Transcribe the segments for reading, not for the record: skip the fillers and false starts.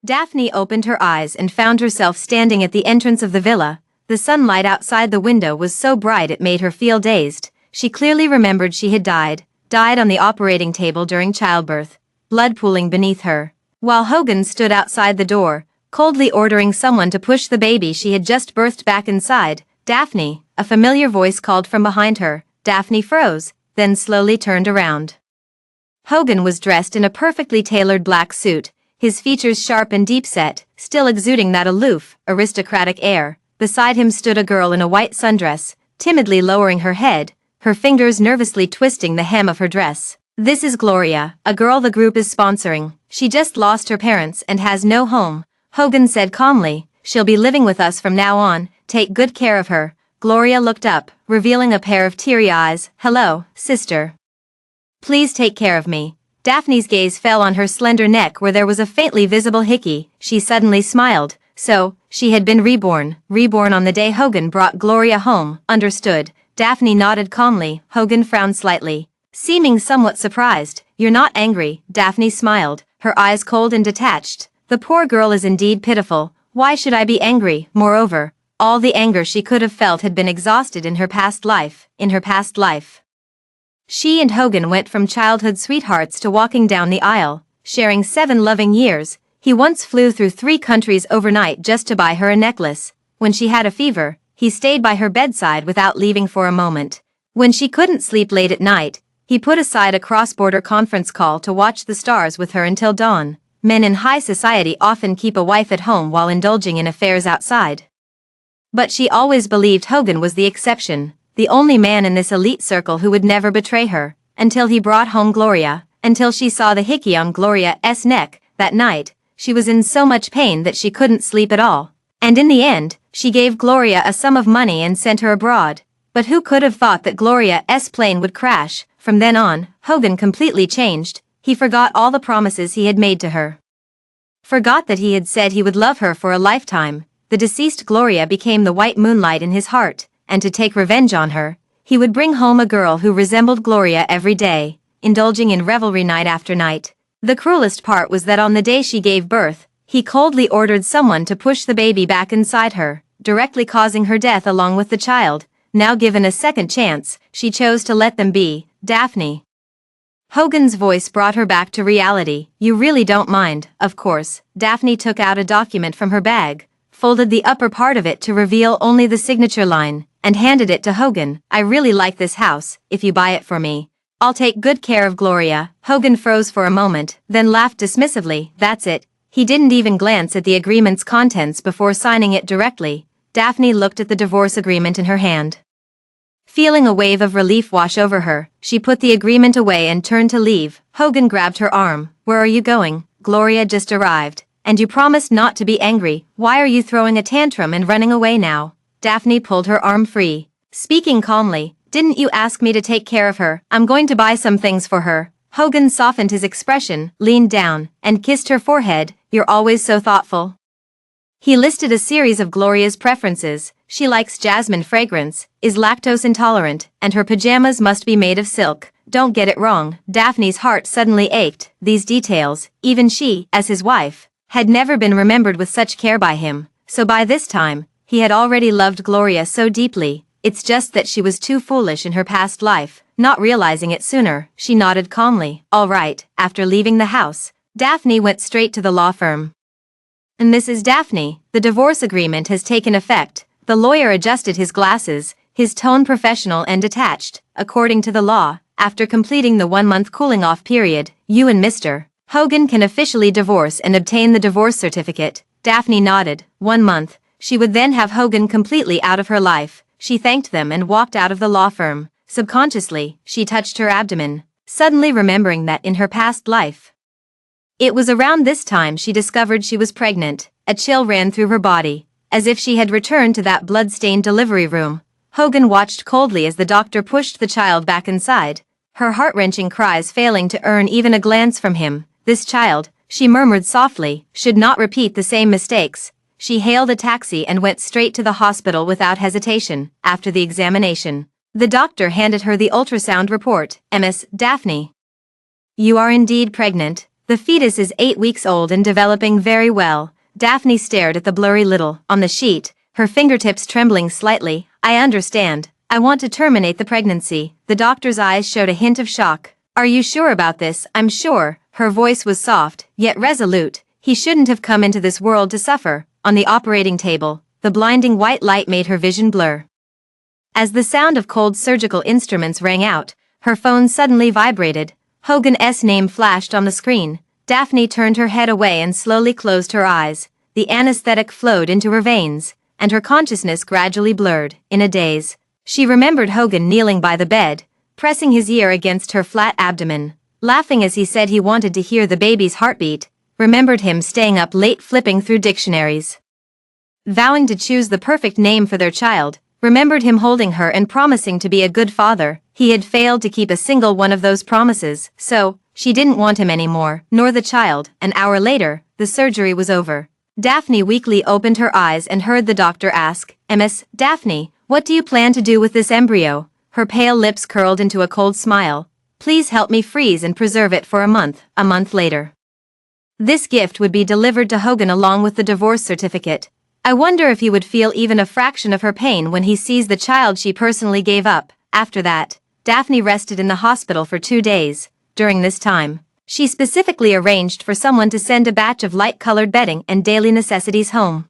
Daphne opened her eyes and found herself standing at the entrance of the villa. The sunlight outside the window was so bright it made her feel dazed. She clearly remembered she had died on the operating table during childbirth, blood pooling beneath her, while Hogan stood outside the door, coldly ordering someone to push the baby she had just birthed back inside. Daphne, a familiar voice called from behind her. Daphne froze, then slowly turned around. Hogan was dressed in a perfectly tailored black suit, his features sharp and deep-set, still exuding that aloof, aristocratic air. Beside him stood a girl in a white sundress, timidly lowering her head, her fingers nervously twisting the hem of her dress. "This is Gloria, a girl the group is sponsoring. She just lost her parents and has no home," Hogan said calmly. "She'll be living with us from now on. Take good care of her." Gloria looked up, revealing a pair of teary eyes. "Hello, sister. Please take care of me." Daphne's gaze fell on her slender neck where there was a faintly visible hickey. She suddenly smiled. So, she had been reborn on the day Hogan brought Gloria home. Understood. Daphne nodded calmly. Hogan frowned slightly, seeming somewhat surprised. "You're not angry?" Daphne smiled, her eyes cold and detached. "The poor girl is indeed pitiful. Why should I be angry?" Moreover, all the anger she could have felt had been exhausted in her past life. She and Hogan went from childhood sweethearts to walking down the aisle, sharing 7 loving years. He once flew through 3 countries overnight just to buy her a necklace. When she had a fever, he stayed by her bedside without leaving for a moment. When she couldn't sleep late at night, he put aside a cross-border conference call to watch the stars with her until dawn. Men in high society often keep a wife at home while indulging in affairs outside. But she always believed Hogan was the exception, the only man in this elite circle who would never betray her, until he brought home Gloria, until she saw the hickey on Gloria's neck. That night, she was in so much pain that she couldn't sleep at all. And in the end, she gave Gloria a sum of money and sent her abroad. But who could have thought that Gloria's plane would crash? From then on, Hogan completely changed. He forgot all the promises he had made to her. Forgot that he had said he would love her for a lifetime. The deceased Gloria became the white moonlight in his heart, and to take revenge on her, he would bring home a girl who resembled Gloria every day, indulging in revelry night after night. The cruelest part was that on the day she gave birth, he coldly ordered someone to push the baby back inside her, directly causing her death along with the child. Now given a second chance, she chose to let them be. "Daphne." Hogan's voice brought her back to reality. "You really don't mind, of course." Daphne took out a document from her bag, folded the upper part of it to reveal only the signature line, and handed it to Hogan. "I really like this house. If you buy it for me, I'll take good care of Gloria." Hogan froze for a moment, then laughed dismissively. "That's it." He didn't even glance at the agreement's contents before signing it directly. Daphne looked at the divorce agreement in her hand. Feeling a wave of relief wash over her, she put the agreement away and turned to leave. Hogan grabbed her arm. "Where are you going?" "Gloria just arrived. And you promised not to be angry. Why are you throwing a tantrum and running away now?" Daphne pulled her arm free, speaking calmly. "Didn't you ask me to take care of her? I'm going to buy some things for her." Hogan softened his expression, leaned down, and kissed her forehead. "You're always so thoughtful." He listed a series of Gloria's preferences. She likes jasmine fragrance, is lactose intolerant, and her pajamas must be made of silk. Don't get it wrong. Daphne's heart suddenly ached. These details, even she, as his wife, had never been remembered with such care by him. So by this time, he had already loved Gloria so deeply. It's just that she was too foolish in her past life, not realizing it sooner. She nodded calmly. "All right." After leaving the house, Daphne went straight to the law firm. "Mrs. Daphne, the divorce agreement has taken effect." The lawyer adjusted his glasses, his tone professional and detached. "According to the law, after completing the 1-month cooling-off period, you and Mr. Hogan can officially divorce and obtain the divorce certificate." Daphne nodded. 1 month. She would then have Hogan completely out of her life. She thanked them and walked out of the law firm. Subconsciously, she touched her abdomen, suddenly remembering that in her past life. It was around this time she discovered she was pregnant. A chill ran through her body, as if she had returned to that blood-stained delivery room. Hogan watched coldly as the doctor pushed the child back inside, her heart-wrenching cries failing to earn even a glance from him. "This child," she murmured softly, "should not repeat the same mistakes." She hailed a taxi and went straight to the hospital without hesitation. After the examination, the doctor handed her the ultrasound report. "Miss Daphne, you are indeed pregnant. The fetus is 8 weeks old and developing very well. Daphne stared at the blurry little on the sheet, her fingertips trembling slightly. I understand. I want to terminate the pregnancy. The doctor's eyes showed a hint of shock. Are you sure about this? I'm sure. Her voice was soft, yet resolute. He shouldn't have come into this world to suffer. On the operating table, the blinding white light made her vision blur. As the sound of cold surgical instruments rang out, her phone suddenly vibrated. Hogan's name flashed on the screen. Daphne turned her head away and slowly closed her eyes. The anesthetic flowed into her veins, and her consciousness gradually blurred. In a daze, she remembered Hogan kneeling by the bed, pressing his ear against her flat abdomen, laughing as he said he wanted to hear the baby's heartbeat, remembered him staying up late flipping through dictionaries, vowing to choose the perfect name for their child, remembered him holding her and promising to be a good father. He had failed to keep a single one of those promises, so she didn't want him anymore, nor the child. An hour later, the surgery was over. Daphne weakly opened her eyes and heard the doctor ask, "Ms. Daphne, what do you plan to do with this embryo?" Her pale lips curled into a cold smile. "Please help me freeze and preserve it for a month." A month later, this gift would be delivered to Hogan along with the divorce certificate. I wonder if he would feel even a fraction of her pain when he sees the child she personally gave up. After that, Daphne rested in the hospital for 2 days. During this time, she specifically arranged for someone to send a batch of light-colored bedding and daily necessities home,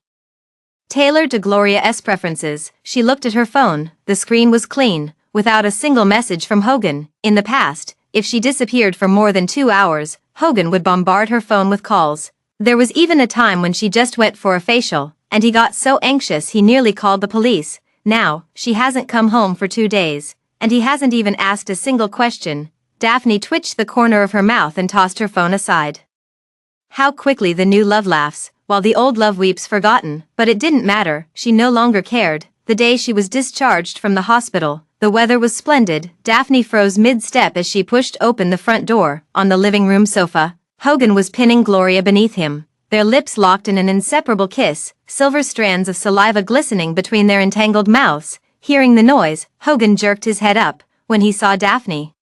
tailored to Gloria's preferences. She looked at her phone. The screen was clean, without a single message from Hogan. In the past, if she disappeared for more than 2 hours, Hogan would bombard her phone with calls. There was even a time when she just went for a facial, and he got so anxious he nearly called the police. Now, she hasn't come home for 2 days, and he hasn't even asked a single question. Daphne twitched the corner of her mouth and tossed her phone aside. How quickly the new love laughs, while the old love weeps forgotten. But it didn't matter, she no longer cared. The day she was discharged from the hospital, the weather was splendid. Daphne froze mid-step as she pushed open the front door. On the living room sofa, Hogan was pinning Gloria beneath him, their lips locked in an inseparable kiss, silver strands of saliva glistening between their entangled mouths. Hearing the noise, Hogan jerked his head up. When he saw Daphne,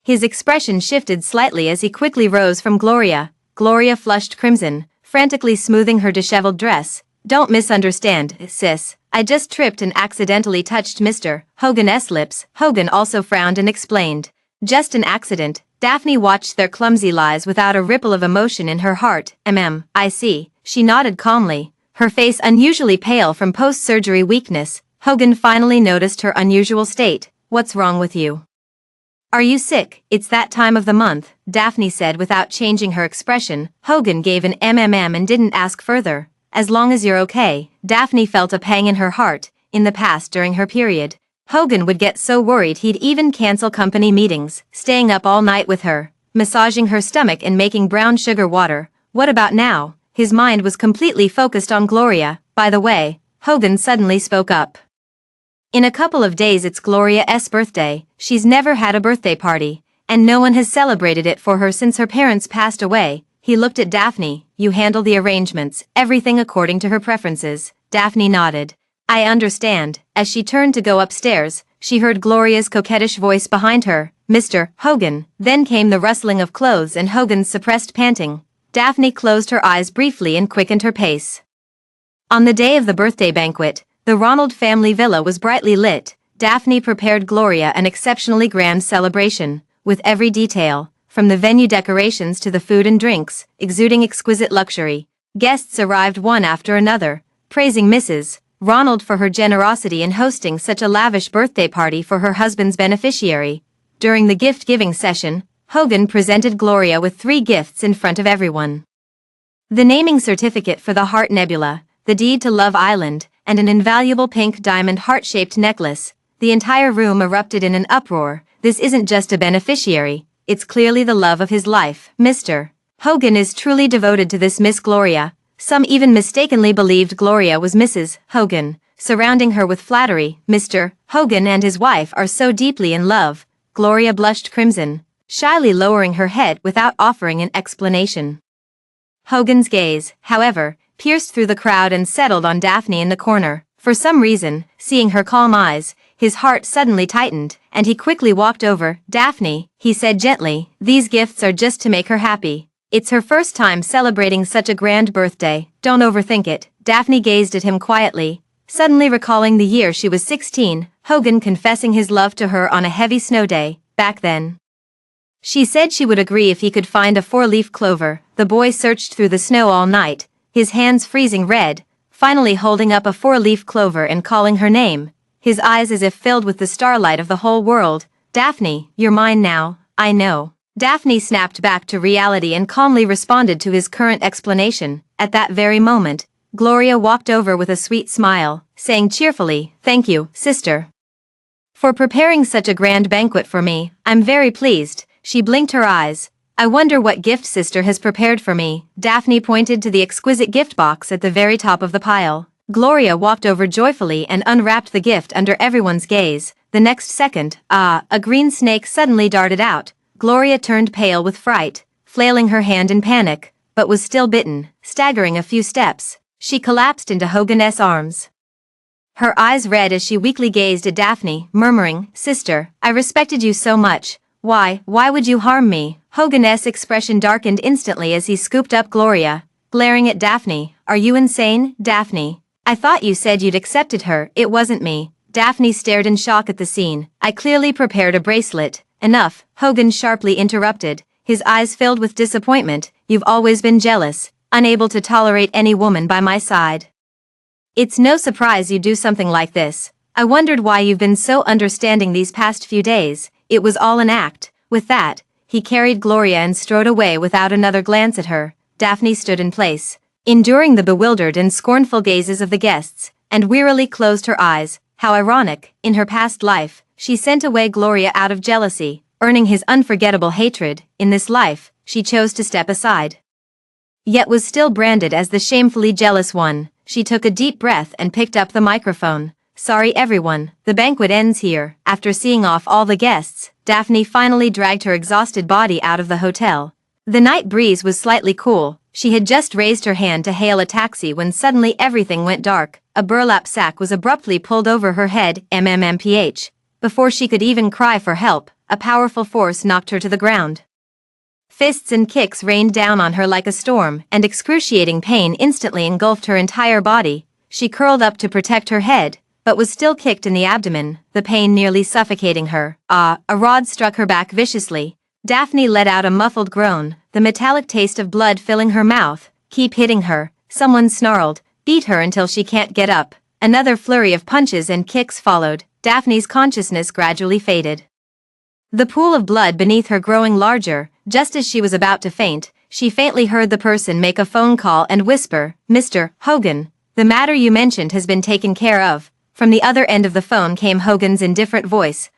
his expression shifted slightly as he quickly rose from Gloria. Gloria flushed crimson, frantically smoothing her disheveled dress. "Don't misunderstand, sis. I just tripped and accidentally touched Mr. Hogan's lips." Hogan also frowned and explained, "Just an accident." Daphne watched their clumsy lies without a ripple of emotion in her heart. I see." She nodded calmly, her face unusually pale from post-surgery weakness. Hogan finally noticed her unusual state. "What's wrong with you? Are you sick?" "It's that time of the month," Daphne said without changing her expression. Hogan gave an and didn't ask further. "As long as you're okay." Daphne felt a pang in her heart. In the past during her period, Hogan would get so worried he'd even cancel company meetings, staying up all night with her, massaging her stomach and making brown sugar water. What about now? His mind was completely focused on Gloria. "By the way," Hogan suddenly spoke up, "in a couple of days it's Gloria's birthday. She's never had a birthday party, and no one has celebrated it for her since her parents passed away." He looked at Daphne. "You handle the arrangements, everything according to her preferences." Daphne nodded. "I understand." As she turned to go upstairs, she heard Gloria's coquettish voice behind her, "Mr. Hogan." Then came the rustling of clothes and Hogan's suppressed panting. Daphne closed her eyes briefly and quickened her pace. On the day of the birthday banquet, the Ronald family villa was brightly lit. Daphne prepared Gloria an exceptionally grand celebration, with every detail, from the venue decorations to the food and drinks, exuding exquisite luxury. Guests arrived one after another, praising Mrs. Ronald for her generosity in hosting such a lavish birthday party for her husband's beneficiary. During the gift-giving session, Hogan presented Gloria with 3 gifts in front of everyone: the naming certificate for the Heart Nebula, the deed to Love Island, and an invaluable pink diamond heart-shaped necklace. The entire room erupted in an uproar. This isn't just a beneficiary, it's clearly the love of his life. Mr. Hogan is truly devoted to this Miss Gloria. Some even mistakenly believed Gloria was Mrs. Hogan, surrounding her with flattery. Mr. Hogan and his wife are so deeply in love. Gloria blushed crimson, shyly lowering her head without offering an explanation. Hogan's gaze, however, pierced through the crowd and settled on Daphne in the corner. For some reason, seeing her calm eyes, his heart suddenly tightened, and he quickly walked over. "Daphne," he said gently, "these gifts are just to make her happy. It's her first time celebrating such a grand birthday, don't overthink it. Daphne gazed at him quietly, suddenly recalling the year she was 16, Hogan confessing his love to her on a heavy snow day, back then. She said she would agree if he could find a 4-leaf clover. The boy searched through the snow all night, his hands freezing red, finally holding up a 4-leaf clover and calling her name, his eyes as if filled with the starlight of the whole world. Daphne, you're mine now, I know. Daphne snapped back to reality and calmly responded to his current explanation. At that very moment, Gloria walked over with a sweet smile, saying cheerfully, "Thank you, sister, for preparing such a grand banquet for me. I'm very pleased." She blinked her eyes. "I wonder what gift sister has prepared for me." Daphne pointed to the exquisite gift box at the very top of the pile. Gloria walked over joyfully and unwrapped the gift under everyone's gaze. The next second, a green snake suddenly darted out. Gloria turned pale with fright, flailing her hand in panic, but was still bitten. Staggering a few steps, she collapsed into Hogan's arms. Her eyes red as she weakly gazed at Daphne, murmuring, "Sister, I respected you so much. Why would you harm me?" Hogan's expression darkened instantly as he scooped up Gloria, glaring at Daphne. "Are you insane, Daphne? I thought you said you'd accepted her." "It wasn't me." Daphne stared in shock at the scene. "I clearly prepared a bracelet." "Enough," Hogan sharply interrupted, his eyes filled with disappointment. "You've always been jealous, unable to tolerate any woman by my side. It's no surprise you do something like this. I wondered why you've been so understanding these past few days. It was all an act." With that, he carried Gloria and strode away without another glance at her. Daphne stood in place, enduring the bewildered and scornful gazes of the guests, and wearily closed her eyes. How ironic, in her past life, she sent away Gloria out of jealousy, earning his unforgettable hatred. In this life, she chose to step aside, yet was still branded as the shamefully jealous one. She took a deep breath and picked up the microphone. "Sorry everyone, the banquet ends here." After seeing off all the guests, Daphne finally dragged her exhausted body out of the hotel. The night breeze was slightly cool. She had just raised her hand to hail a taxi when suddenly everything went dark. A burlap sack was abruptly pulled over her head, MMMPH. Before she could even cry for help, a powerful force knocked her to the ground. Fists and kicks rained down on her like a storm, and excruciating pain instantly engulfed her entire body. She curled up to protect her head, but was still kicked in the abdomen, the pain nearly suffocating her. A rod struck her back viciously. Daphne let out a muffled groan, the metallic taste of blood filling her mouth. "Keep hitting her," someone snarled. "Beat her until she can't get up." Another flurry of punches and kicks followed. Daphne's consciousness gradually faded, the pool of blood beneath her growing larger. Just as she was about to faint, she faintly heard the person make a phone call and whisper, "Mr. Hogan, the matter you mentioned has been taken care of." From the other end of the phone came Hogan's indifferent voice.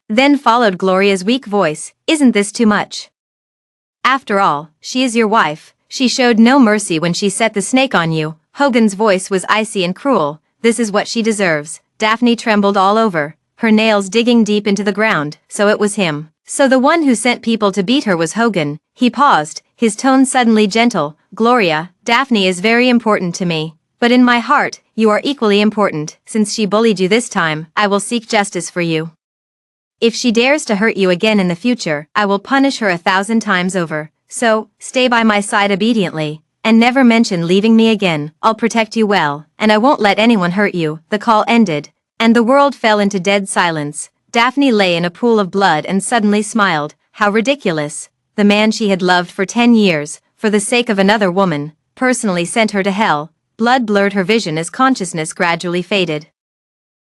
Then followed Gloria's weak voice. "Isn't this too much? After all, she is your wife. She showed no mercy when she set the snake on you." Hogan's voice was icy and cruel. "This is what she deserves." Daphne trembled all over, her nails digging deep into the ground. So it was him. So the one who sent people to beat her was Hogan. He paused, his tone suddenly gentle. "Gloria, Daphne is very important to me. But in my heart, you are equally important. Since she bullied you this time, I will seek justice for you. If she dares to hurt you again in the future, I will punish her 1,000 times over. So, stay by my side obediently, and never mention leaving me again. I'll protect you well, and I won't let anyone hurt you." The call ended, and the world fell into dead silence. Daphne lay in a pool of blood and suddenly smiled. How ridiculous. The man she had loved for 10 years, for the sake of another woman, personally sent her to hell. Blood blurred her vision as consciousness gradually faded.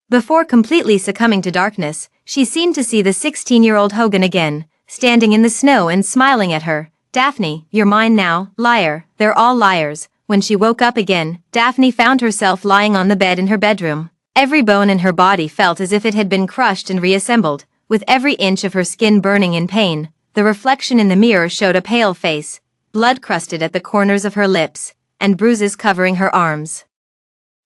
Before completely succumbing to darkness, she seemed to see the 16-year-old Hogan again, standing in the snow and smiling at her. "Daphne, you're mine now." "Liar, they're all liars." When she woke up again, Daphne found herself lying on the bed in her bedroom. Every bone in her body felt as if it had been crushed and reassembled, with every inch of her skin burning in pain. The reflection in the mirror showed a pale face, blood crusted at the corners of her lips, and bruises covering her arms.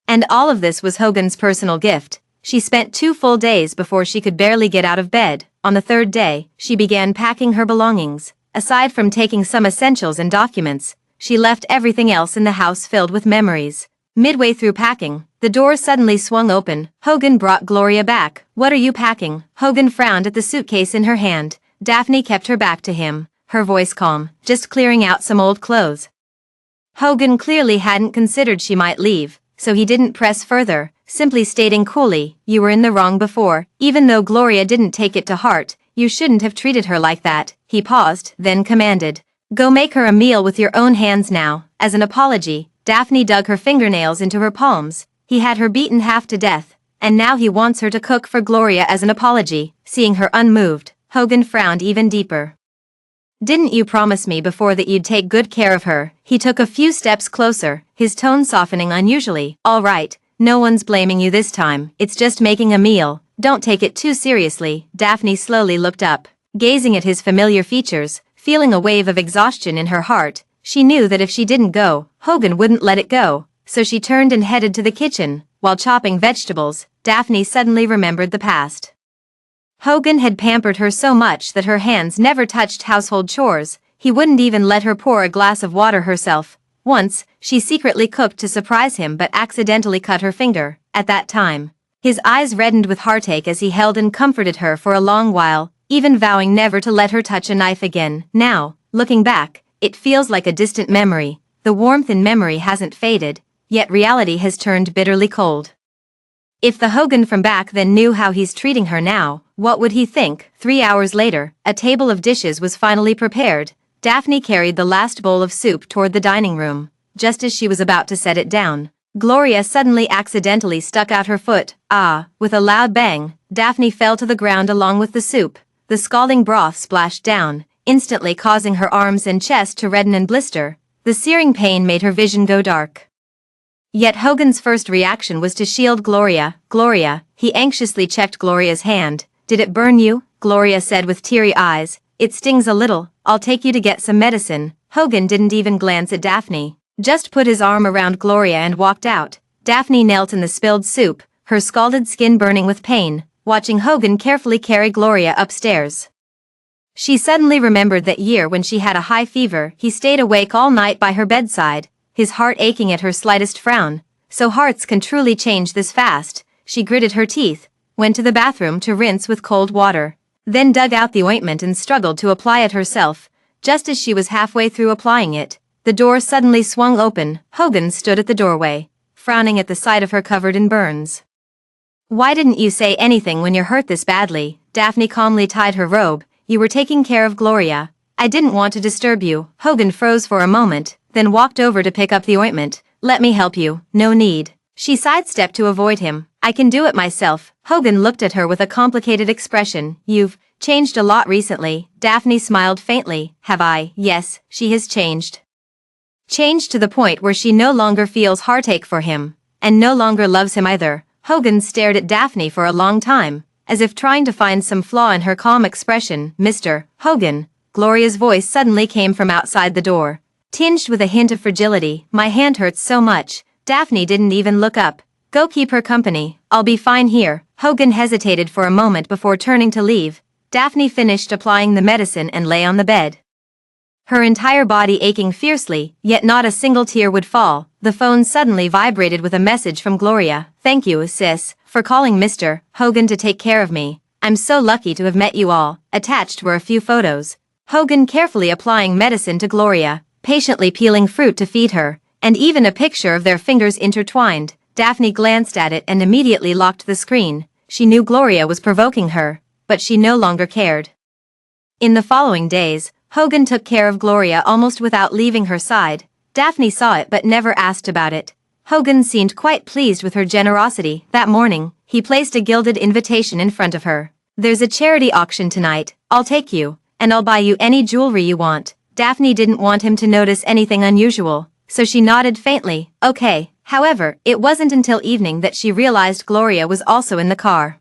And all of this was Hogan's personal gift. She spent 2 full days before she could barely get out of bed. On the 3rd day, she began packing her belongings. Aside from taking some essentials and documents, she left everything else in the house filled with memories. Midway through packing, the door suddenly swung open. Hogan brought Gloria back. "What are you packing?" Hogan frowned at the suitcase in her hand. Daphne kept her back to him, her voice calm, just clearing out some old clothes. Hogan clearly hadn't considered she might leave, so he didn't press further, simply stating coolly, "You were in the wrong before, even though Gloria didn't take it to heart, you shouldn't have treated her like that." He paused, then commanded, "Go make her a meal with your own hands now." As an apology, Daphne dug her fingernails into her palms. He had her beaten half to death, and now he wants her to cook for Gloria as an apology. Seeing her unmoved, Hogan frowned even deeper. "Didn't you promise me before that you'd take good care of her?" He took a few steps closer, his tone softening unusually. "All right, no one's blaming you this time, it's just making a meal, don't take it too seriously." Daphne slowly looked up, gazing at his familiar features, feeling a wave of exhaustion in her heart. She knew that if she didn't go, Hogan wouldn't let it go, so she turned and headed to the kitchen. While chopping vegetables, Daphne suddenly remembered the past. Hogan had pampered her so much that her hands never touched household chores. He wouldn't even let her pour a glass of water herself. Once, she secretly cooked to surprise him but accidentally cut her finger. At that time, his eyes reddened with heartache as he held and comforted her for a long while, even vowing never to let her touch a knife again. Now, looking back, it feels like a distant memory. The warmth in memory hasn't faded, yet reality has turned bitterly cold. If the Hogan from back then knew how he's treating her now, what would he think? 3 hours later, a table of dishes was finally prepared. Daphne carried the last bowl of soup toward the dining room. Just as she was about to set it down, Gloria suddenly accidentally stuck out her foot. With a loud bang, Daphne fell to the ground along with the soup. The scalding broth splashed down, instantly causing her arms and chest to redden and blister. The searing pain made her vision go dark. Yet Hogan's first reaction was to shield Gloria. "Gloria," he anxiously checked Gloria's hand. "Did it burn you?" Gloria said with teary eyes. "It stings a little, I'll take you to get some medicine." Hogan didn't even glance at Daphne, just put his arm around Gloria and walked out. Daphne knelt in the spilled soup, her scalded skin burning with pain, watching Hogan carefully carry Gloria upstairs. She suddenly remembered that year when she had a high fever. He stayed awake all night by her bedside, his heart aching at her slightest frown. So hearts can truly change this fast. She gritted her teeth, went to the bathroom to rinse with cold water, then dug out the ointment and struggled to apply it herself. Just as she was halfway through applying it, the door suddenly swung open. Hogan stood at the doorway, frowning at the sight of her covered in burns. "Why didn't you say anything when you're hurt this badly?" Daphne calmly tied her robe. "You were taking care of Gloria. I didn't want to disturb you." Hogan froze for a moment, then walked over to pick up the ointment. "Let me help you." "No need." She sidestepped to avoid him. "I can do it myself." Hogan looked at her with a complicated expression. "You've changed a lot recently." Daphne smiled faintly. "Have I?" "Yes, she has changed. Changed to the point where she no longer feels heartache for him, and no longer loves him either." Hogan stared at Daphne for a long time, as if trying to find some flaw in her calm expression. "Mr. Hogan." Gloria's voice suddenly came from outside the door, tinged with a hint of fragility. "My hand hurts so much." Daphne didn't even look up. "Go keep her company, I'll be fine here." Hogan hesitated for a moment before turning to leave. Daphne finished applying the medicine and lay on the bed, her entire body aching fiercely, yet not a single tear would fall. The phone suddenly vibrated with a message from Gloria. "Thank you, sis, for calling Mr. Hogan to take care of me. I'm so lucky to have met you all." Attached were a few photos. Hogan carefully applying medicine to Gloria, patiently peeling fruit to feed her, and even a picture of their fingers intertwined. Daphne glanced at it and immediately locked the screen. She knew Gloria was provoking her, but she no longer cared. In the following days, Hogan took care of Gloria almost without leaving her side. Daphne saw it but never asked about it. Hogan seemed quite pleased with her generosity. That morning, he placed a gilded invitation in front of her. "There's a charity auction tonight. I'll take you, and I'll buy you any jewelry you want." Daphne didn't want him to notice anything unusual, so she nodded faintly. "Okay." However, it wasn't until evening that she realized Gloria was also in the car.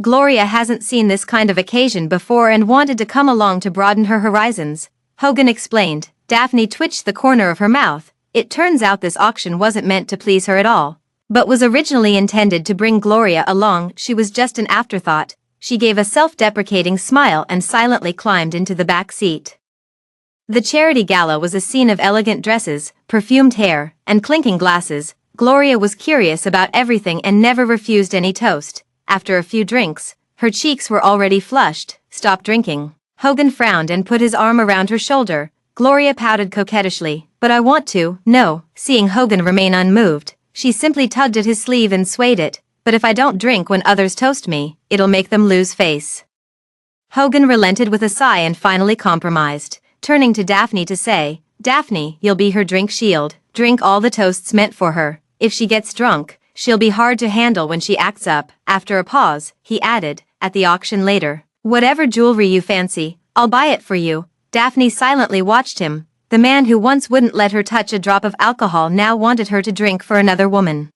Gloria hasn't seen this kind of occasion before and wanted to come along to broaden her horizons, Hogan explained. Daphne twitched the corner of her mouth. It turns out this auction wasn't meant to please her at all, but was originally intended to bring Gloria along. She was just an afterthought. She gave a self-deprecating smile and silently climbed into the back seat. The charity gala was a scene of elegant dresses, perfumed hair, and clinking glasses. Gloria was curious about everything and never refused any toast. After a few drinks, her cheeks were already flushed. "Stop drinking." Hogan frowned and put his arm around her shoulder. Gloria pouted coquettishly. But I want to. No. Seeing Hogan remain unmoved, she simply tugged at his sleeve and swayed it. But if I don't drink when others toast me, it'll make them lose face. Hogan relented with a sigh and finally compromised, turning to Daphne to say, Daphne, you'll be her drink shield. Drink all the toasts meant for her. If she gets drunk, she'll be hard to handle when she acts up. After a pause, he added, at the auction later. Whatever jewelry you fancy, I'll buy it for you. Daphne silently watched him. The man who once wouldn't let her touch a drop of alcohol now wanted her to drink for another woman.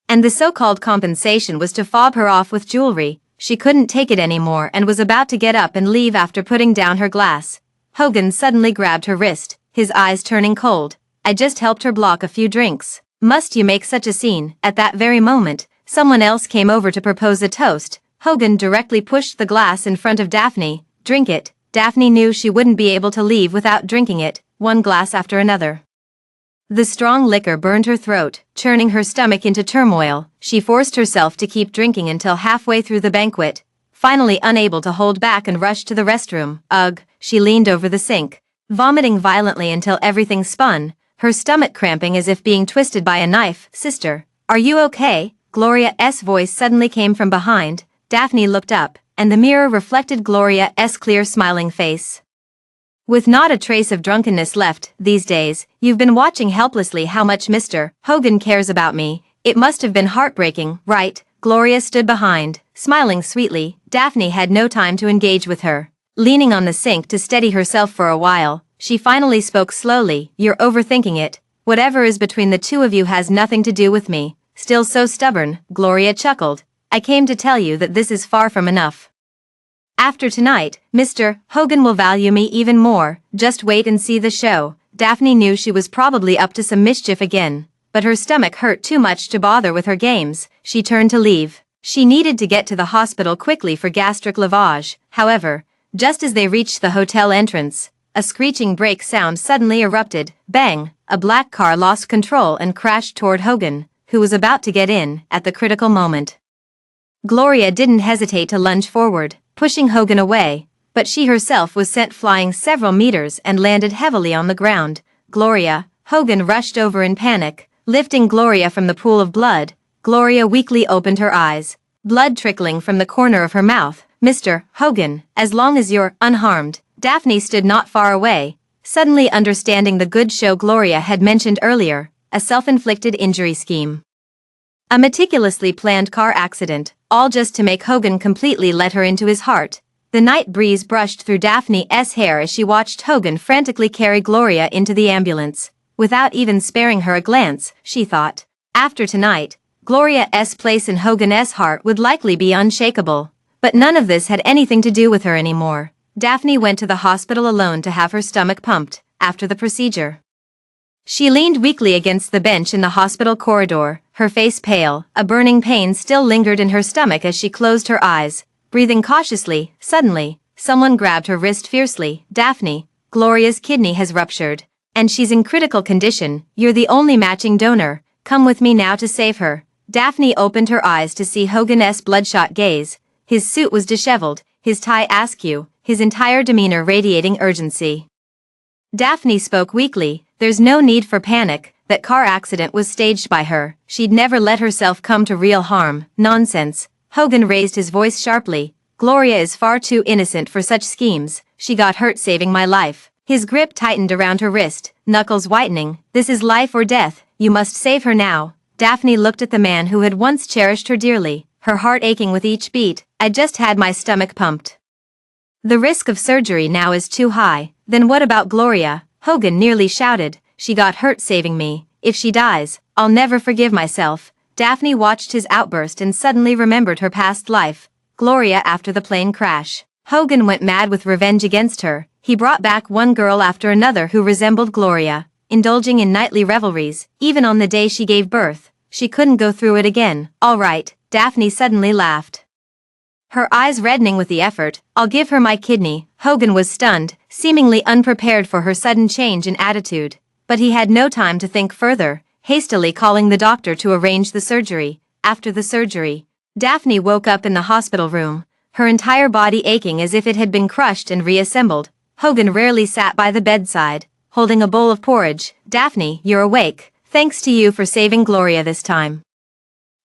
And the so-called compensation was to fob her off with jewelry. She couldn't take it anymore and was about to get up and leave after putting down her glass. Hogan suddenly grabbed her wrist, his eyes turning cold. I just helped her block a few drinks. Must you make such a scene? At that very moment, someone else came over to propose a toast. Hogan directly pushed the glass in front of Daphne. Drink it. Daphne knew she wouldn't be able to leave without drinking it, one glass after another. The strong liquor burned her throat, churning her stomach into turmoil. She forced herself to keep drinking until halfway through the banquet, finally unable to hold back and rushed to the restroom. Ugh, she leaned over the sink, vomiting violently until everything spun, her stomach cramping as if being twisted by a knife. Sister, are you okay? Gloria's voice suddenly came from behind. Daphne looked up, and the mirror reflected Gloria's clear smiling face. With not a trace of drunkenness left these days, you've been watching helplessly how much Mr. Hogan cares about me. It must have been heartbreaking, right? Gloria stood behind, smiling sweetly. Daphne had no time to engage with her. Leaning on the sink to steady herself for a while, she finally spoke slowly. You're overthinking it. Whatever is between the two of you has nothing to do with me. Still so stubborn, Gloria chuckled. I came to tell you that this is far from enough. After tonight, Mr. Hogan will value me even more. Just wait and see the show. Daphne knew she was probably up to some mischief again, but her stomach hurt too much to bother with her games. She turned to leave. She needed to get to the hospital quickly for gastric lavage. However, just as they reached the hotel entrance, a screeching brake sound suddenly erupted. Bang! A black car lost control and crashed toward Hogan, who was about to get in at the critical moment. Gloria didn't hesitate to lunge forward, pushing Hogan away, but she herself was sent flying several meters and landed heavily on the ground. Gloria, Hogan rushed over in panic, lifting Gloria from the pool of blood. Gloria weakly opened her eyes, blood trickling from the corner of her mouth. Mr. Hogan, as long as you're unharmed. Daphne stood not far away, suddenly understanding the good show Gloria had mentioned earlier, a self-inflicted injury scheme. A meticulously planned car accident, all just to make Hogan completely let her into his heart. The night breeze brushed through Daphne's hair as she watched Hogan frantically carry Gloria into the ambulance. Without even sparing her a glance, she thought, after tonight, Gloria's place in Hogan's heart would likely be unshakable. But none of this had anything to do with her anymore. Daphne went to the hospital alone to have her stomach pumped, after the procedure. She leaned weakly against the bench in the hospital corridor, her face pale. A burning pain still lingered in her stomach as she closed her eyes, breathing cautiously. Suddenly, someone grabbed her wrist fiercely. Daphne, Gloria's kidney has ruptured, and she's in critical condition. You're the only matching donor. Come with me now to save her. Daphne opened her eyes to see Hogan's bloodshot gaze. His suit was disheveled, his tie askew, his entire demeanor radiating urgency. Daphne spoke weakly. There's no need for panic. That car accident was staged by her. She'd never let herself come to real harm. Nonsense. Hogan raised his voice sharply. Gloria is far too innocent for such schemes. She got hurt saving my life. His grip tightened around her wrist, knuckles whitening. This is life or death. You must save her now. Daphne looked at the man who had once cherished her dearly, her heart aching with each beat. I just had my stomach pumped. The risk of surgery now is too high. Then what about Gloria? Hogan nearly shouted. She got hurt saving me. If she dies, I'll never forgive myself. Daphne watched his outburst and suddenly remembered her past life. Gloria after the plane crash. Hogan went mad with revenge against her. He brought back one girl after another who resembled Gloria, indulging in nightly revelries. Even on the day she gave birth, she couldn't go through it again. All right, Daphne suddenly laughed, her eyes reddening with the effort. I'll give her my kidney. Hogan was stunned, seemingly unprepared for her sudden change in attitude. But he had no time to think further, hastily calling the doctor to arrange the surgery. After the surgery, Daphne woke up in the hospital room, her entire body aching as if it had been crushed and reassembled. Hogan rarely sat by the bedside, holding a bowl of porridge. "Daphne, you're awake. Thanks to you for saving Gloria this time.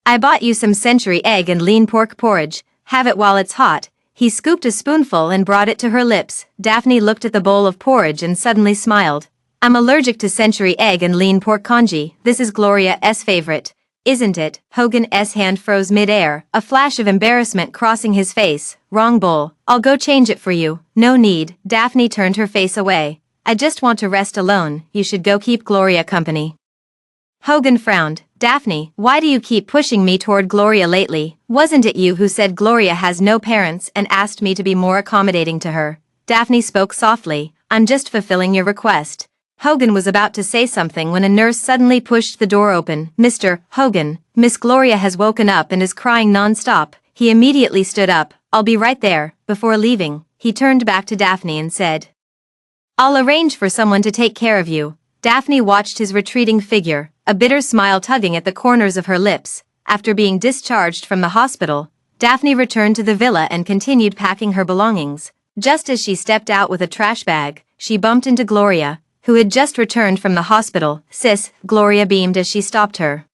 I bought you some century egg and lean pork porridge. Have it while it's hot." He scooped a spoonful and brought it to her lips. Daphne looked at the bowl of porridge and suddenly smiled. "I'm allergic to century egg and lean pork congee. This is Gloria's favorite, isn't it?" Hogan's hand froze mid-air, a flash of embarrassment crossing his face. "Wrong bowl. I'll go change it for you." "No need." Daphne turned her face away. "I just want to rest alone. You should go keep Gloria company." Hogan frowned. "Daphne, why do you keep pushing me toward Gloria lately? Wasn't it you who said Gloria has no parents and asked me to be more accommodating to her?" Daphne spoke softly. "I'm just fulfilling your request." Hogan was about to say something when a nurse suddenly pushed the door open. "Mr. Hogan, Miss Gloria has woken up and is crying non-stop." He immediately stood up. "I'll be right there." Before leaving, he turned back to Daphne and said, "I'll arrange for someone to take care of you." Daphne watched his retreating figure, a bitter smile tugging at the corners of her lips. After being discharged from the hospital, Daphne returned to the villa and continued packing her belongings. Just as she stepped out with a trash bag, she bumped into Gloria, who had just returned from the hospital. "Sis," Gloria beamed as she stopped her,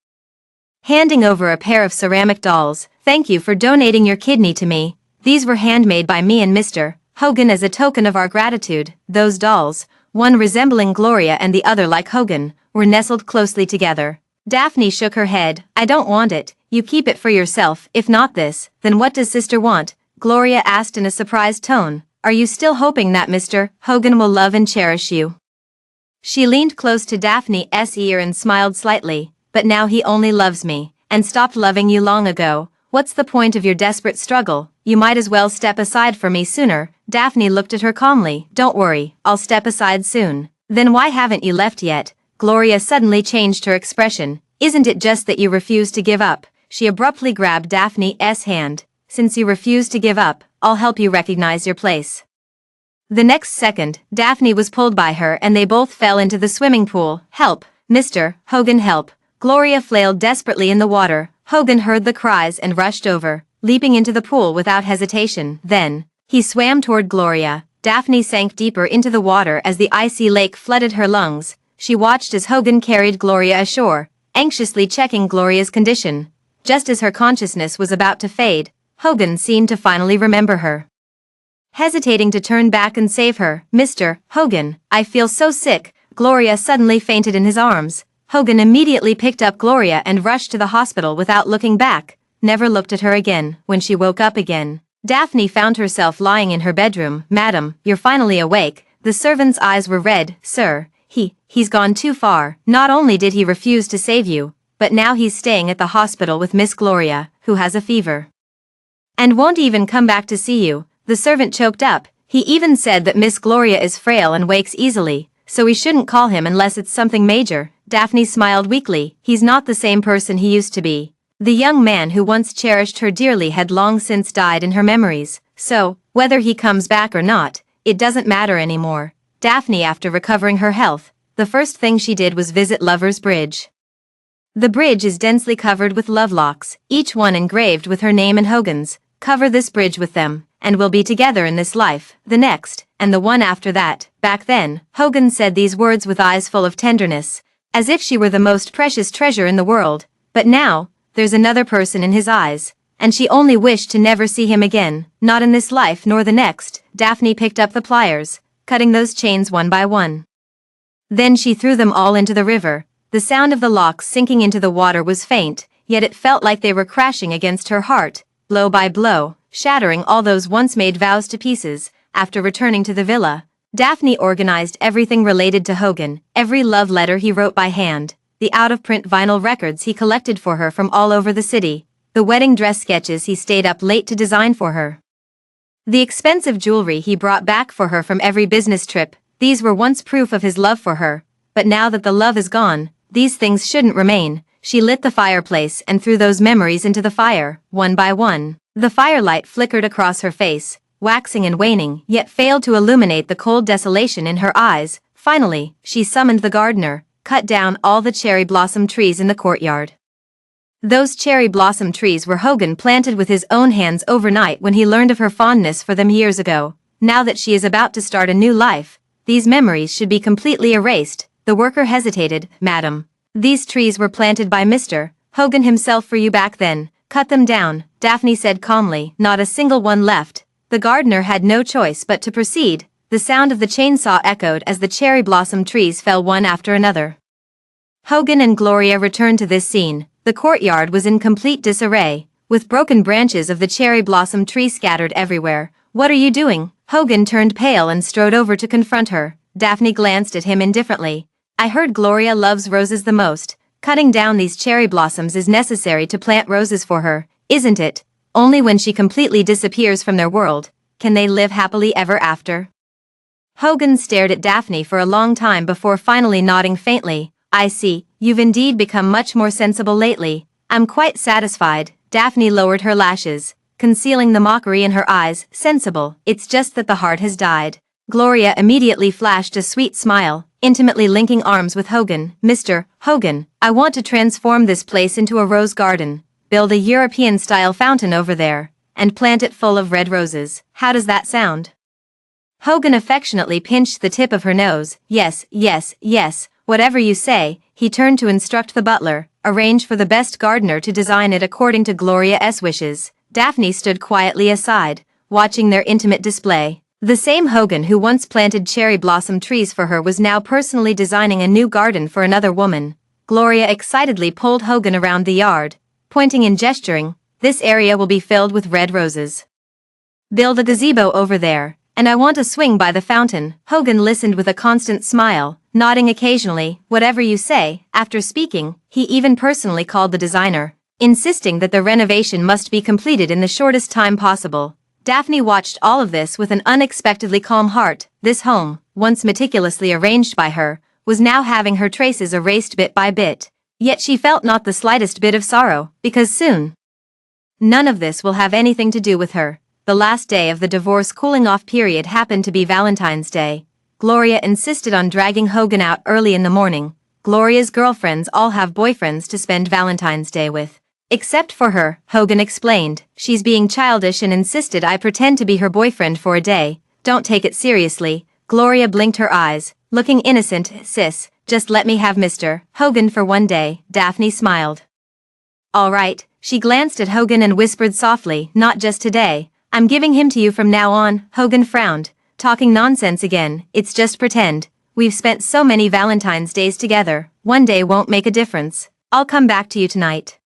handing over a pair of ceramic dolls. "Thank you for donating your kidney to me. These were handmade by me and Mr. Hogan as a token of our gratitude." Those dolls, one resembling Gloria and the other like Hogan, were nestled closely together. Daphne shook her head. "I don't want it. You keep it for yourself. If not this, then what does sister want?" Gloria asked in a surprised tone. "Are you still hoping that Mr. Hogan will love and cherish you?" She leaned close to Daphne's ear and smiled slightly. "But now he only loves me, and stopped loving you long ago. What's the point of your desperate struggle? You might as well step aside for me sooner." Daphne looked at her calmly. "Don't worry, I'll step aside soon." "Then why haven't you left yet?" Gloria suddenly changed her expression. "Isn't it just that you refuse to give up?" She abruptly grabbed Daphne's hand. "Since you refuse to give up, I'll help you recognize your place." The next second, Daphne was pulled by her and they both fell into the swimming pool. "Help, Mr. Hogan, help." Gloria flailed desperately in the water. Hogan heard the cries and rushed over, leaping into the pool without hesitation. Then, he swam toward Gloria. Daphne sank deeper into the water as the icy lake flooded her lungs. She watched as Hogan carried Gloria ashore, anxiously checking Gloria's condition. Just as her consciousness was about to fade, Hogan seemed to finally remember her. Hesitating to turn back and save her, "Mr. Hogan, I feel so sick." Gloria suddenly fainted in his arms. Hogan immediately picked up Gloria and rushed to the hospital without looking back, never looked at her again. When she woke up again, Daphne found herself lying in her bedroom. "Madam, you're finally awake." The servant's eyes were red. "Sir, he's gone too far. Not only did he refuse to save you, but now he's staying at the hospital with Miss Gloria, who has a fever, and won't even come back to see you." The servant choked up. "He even said that Miss Gloria is frail and wakes easily, so we shouldn't call him unless it's something major." Daphne smiled weakly. "He's not the same person he used to be. The young man who once cherished her dearly had long since died in her memories, so, whether he comes back or not, it doesn't matter anymore." Daphne, after recovering her health, the first thing she did was visit Lover's Bridge. The bridge is densely covered with love locks, each one engraved with her name and Hogan's. "Cover this bridge with them, and we'll be together in this life, the next, and the one after that." Back then, Hogan said these words with eyes full of tenderness, as if she were the most precious treasure in the world. But now, there's another person in his eyes, and she only wished to never see him again, not in this life nor the next. Daphne picked up the pliers, cutting those chains one by one. Then she threw them all into the river. The sound of the locks sinking into the water was faint, yet it felt like they were crashing against her heart, blow by blow, shattering all those once-made vows to pieces. After returning to the villa, Daphne organized everything related to Hogan, every love letter he wrote by hand, the out-of-print vinyl records he collected for her from all over the city, the wedding dress sketches he stayed up late to design for her, the expensive jewelry he brought back for her from every business trip. These were once proof of his love for her, but now that the love is gone, these things shouldn't remain. She lit the fireplace and threw those memories into the fire, one by one. The firelight flickered across her face, waxing and waning, yet failed to illuminate the cold desolation in her eyes. Finally, she summoned the gardener, cut down all the cherry blossom trees in the courtyard, Those cherry blossom trees were Hogan planted with his own hands overnight when he learned of her fondness for them years ago. Now that she is about to start a new life, these memories should be completely erased. The worker hesitated. Madam, these trees were planted by Mr. Hogan himself for you back then. Cut them down, Daphne said calmly. Not a single one left. The gardener had no choice but to proceed. The sound of the chainsaw echoed as the cherry blossom trees fell one after another. Hogan and Gloria returned to this scene. The courtyard was in complete disarray, with broken branches of the cherry blossom tree scattered everywhere. What are you doing? Hogan turned pale and strode over to confront her. Daphne glanced at him indifferently. I heard Gloria loves roses the most. Cutting down these cherry blossoms is necessary to plant roses for her, isn't it? Only when she completely disappears from their world can they live happily ever after. Hogan stared at Daphne for a long time before finally nodding faintly. I see, you've indeed become much more sensible lately. I'm quite satisfied. Daphne lowered her lashes, concealing the mockery in her eyes. Sensible, it's just that the heart has died. Gloria immediately flashed a sweet smile, intimately linking arms with Hogan. Mr. Hogan, I want to transform this place into a rose garden, build a European-style fountain over there, and plant it full of red roses. How does that sound? Hogan affectionately pinched the tip of her nose. Yes, yes, yes, whatever you say. He turned to instruct the butler. Arrange for the best gardener to design it according to Gloria's wishes. Daphne stood quietly aside, watching their intimate display. The same Hogan who once planted cherry blossom trees for her was now personally designing a new garden for another woman. Gloria excitedly pulled Hogan around the yard, pointing and gesturing. This area will be filled with red roses. Build a gazebo over there, and I want a swing by the fountain. Hogan listened with a constant smile, nodding occasionally. Whatever you say. After speaking, he even personally called the designer, insisting that the renovation must be completed in the shortest time possible. Daphne watched all of this with an unexpectedly calm heart. This home, once meticulously arranged by her, was now having her traces erased bit by bit. Yet she felt not the slightest bit of sorrow, because soon none of this will have anything to do with her. The last day of the divorce cooling-off period happened to be Valentine's Day. Gloria insisted on dragging Hogan out early in the morning. Gloria's girlfriends all have boyfriends to spend Valentine's Day with. Except for her, Hogan explained. She's being childish and insisted I pretend to be her boyfriend for a day. Don't take it seriously. Gloria blinked her eyes, looking innocent. Sis, just let me have Mr. Hogan for one day. Daphne smiled. All right. She glanced at Hogan and whispered softly, not just today. I'm giving him to you from now on. Hogan frowned. Talking nonsense again. It's just pretend. We've spent so many Valentine's days together. One day won't make a difference. I'll come back to you tonight.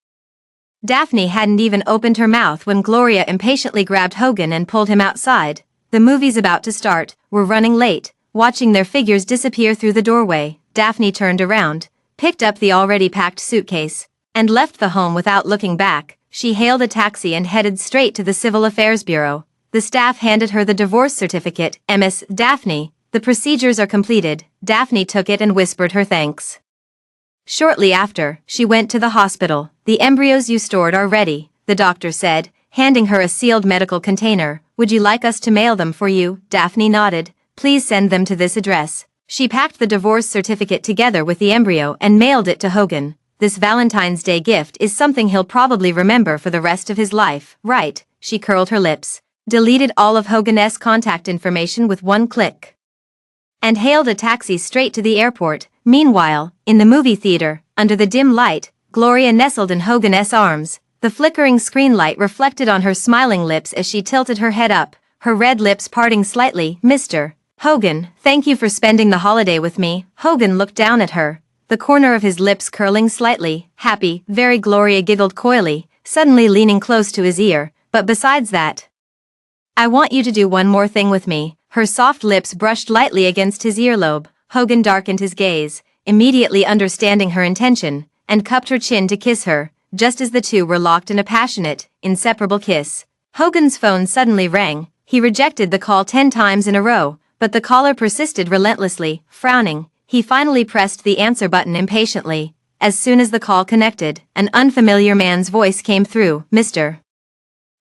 Daphne hadn't even opened her mouth when Gloria impatiently grabbed Hogan and pulled him outside. The movie's about to start. We're running late. Watching their figures disappear through the doorway, Daphne turned around, picked up the already packed suitcase, and left the home without looking back. She hailed a taxi and headed straight to the Civil Affairs Bureau. The staff handed her the divorce certificate. Ms. Daphne, the procedures are completed. Daphne took it and whispered her thanks. Shortly after, she went to the hospital. The embryos you stored are ready, the doctor said, handing her a sealed medical container. Would you like us to mail them for you? Daphne nodded. Please send them to this address. She packed the divorce certificate together with the embryo and mailed it to Hogan. This Valentine's Day gift is something he'll probably remember for the rest of his life. Right, she curled her lips, deleted all of Hogan's contact information with one click, and hailed a taxi straight to the airport. Meanwhile, in the movie theater, under the dim light, Gloria nestled in Hogan's arms. The flickering screen light reflected on her smiling lips as she tilted her head up, her red lips parting slightly. Mr. Hogan, thank you for spending the holiday with me. Hogan looked down at her, the corner of his lips curling slightly. Happy, very. Gloria giggled coyly, suddenly leaning close to his ear. But besides that, I want you to do one more thing with me. Her soft lips brushed lightly against his earlobe. Hogan darkened his gaze, immediately understanding her intention, and cupped her chin to kiss her, just as the two were locked in a passionate, inseparable kiss. Hogan's phone suddenly rang. He rejected the call 10 times in a row, but the caller persisted relentlessly. Frowning, he finally pressed the answer button impatiently. As soon as the call connected, an unfamiliar man's voice came through. Mr.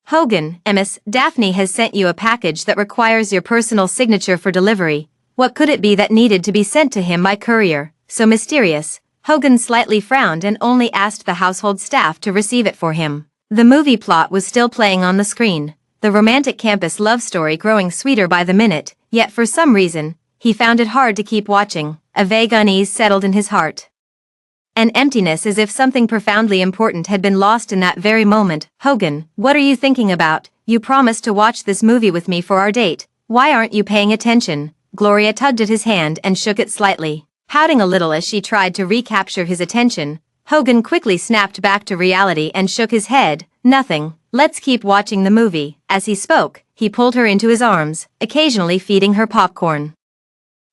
Hogan, Ms. Daphne has sent you a package that requires your personal signature for delivery. What could it be that needed to be sent to him by courier? So mysterious. Hogan slightly frowned and only asked the household staff to receive it for him. The movie plot was still playing on the screen, the romantic campus love story growing sweeter by the minute, yet for some reason, he found it hard to keep watching. A vague unease settled in his heart. An emptiness, as if something profoundly important had been lost in that very moment. "Hogan, what are you thinking about? You promised to watch this movie with me for our date. Why aren't you paying attention?" Gloria tugged at his hand and shook it slightly. Pouting a little as she tried to recapture his attention, Hogan quickly snapped back to reality and shook his head. "Nothing, let's keep watching the movie." As he spoke, he pulled her into his arms, occasionally feeding her popcorn.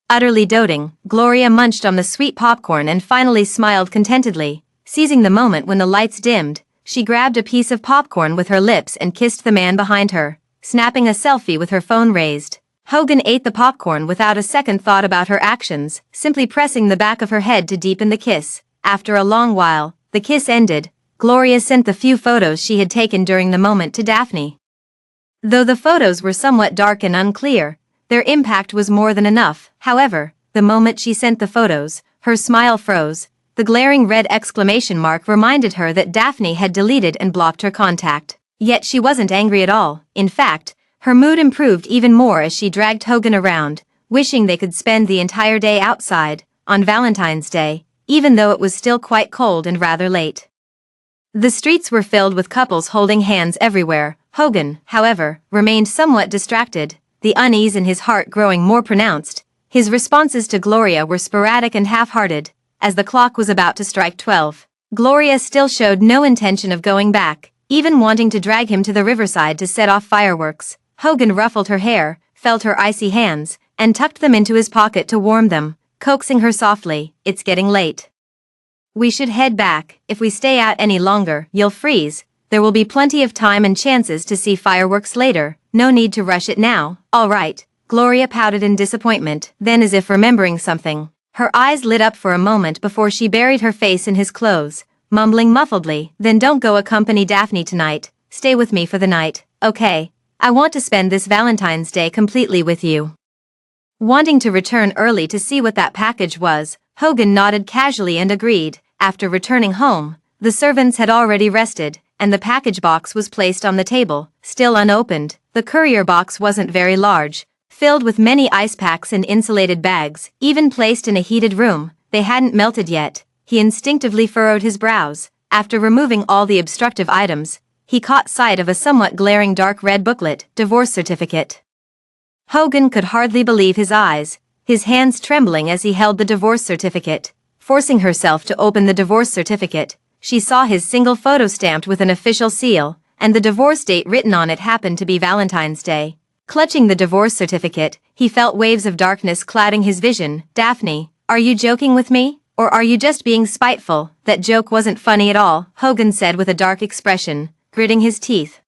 Utterly doting, Gloria munched on the sweet popcorn and finally smiled contentedly. Seizing the moment when the lights dimmed, she grabbed a piece of popcorn with her lips and kissed the man behind her, snapping a selfie with her phone raised. Hogan ate the popcorn without a second thought about her actions, simply pressing the back of her head to deepen the kiss. After a long while, the kiss ended. Gloria sent the few photos she had taken during the moment to Daphne. Though the photos were somewhat dark and unclear, their impact was more than enough. However, the moment she sent the photos, her smile froze. The glaring red exclamation mark reminded her that Daphne had deleted and blocked her contact. Yet she wasn't angry at all. In fact, her mood improved even more as she dragged Hogan around, wishing they could spend the entire day outside, on Valentine's Day, even though it was still quite cold and rather late. The streets were filled with couples holding hands everywhere. Hogan, however, remained somewhat distracted, the unease in his heart growing more pronounced. His responses to Gloria were sporadic and half-hearted. As the clock was about to strike 12, Gloria still showed no intention of going back, even wanting to drag him to the riverside to set off fireworks. Hogan ruffled her hair, felt her icy hands, and tucked them into his pocket to warm them, coaxing her softly. "It's getting late. We should head back. If we stay out any longer, you'll freeze. There will be plenty of time and chances to see fireworks later. No need to rush it now." "All right." Gloria pouted in disappointment, then as if remembering something, her eyes lit up for a moment before she buried her face in his clothes, mumbling muffledly, "Then don't go accompany Daphne tonight. Stay with me for the night, okay? I want to spend this Valentine's Day completely with you." Wanting to return early to see what that package was, Hogan nodded casually and agreed. After returning home, the servants had already rested, and the package box was placed on the table, still unopened. The courier box wasn't very large, filled with many ice packs and insulated bags, even placed in a heated room. They hadn't melted yet. He instinctively furrowed his brows. After removing all the obstructive items, he caught sight of a somewhat glaring dark red booklet, divorce certificate. Hogan could hardly believe his eyes, his hands trembling as he held the divorce certificate. Forcing herself to open the divorce certificate, she saw his single photo stamped with an official seal, and the divorce date written on it happened to be Valentine's Day. Clutching the divorce certificate, he felt waves of darkness clouding his vision. "Daphne, are you joking with me? Or are you just being spiteful?" "That joke wasn't funny at all," Hogan said with a dark expression, gritting his teeth.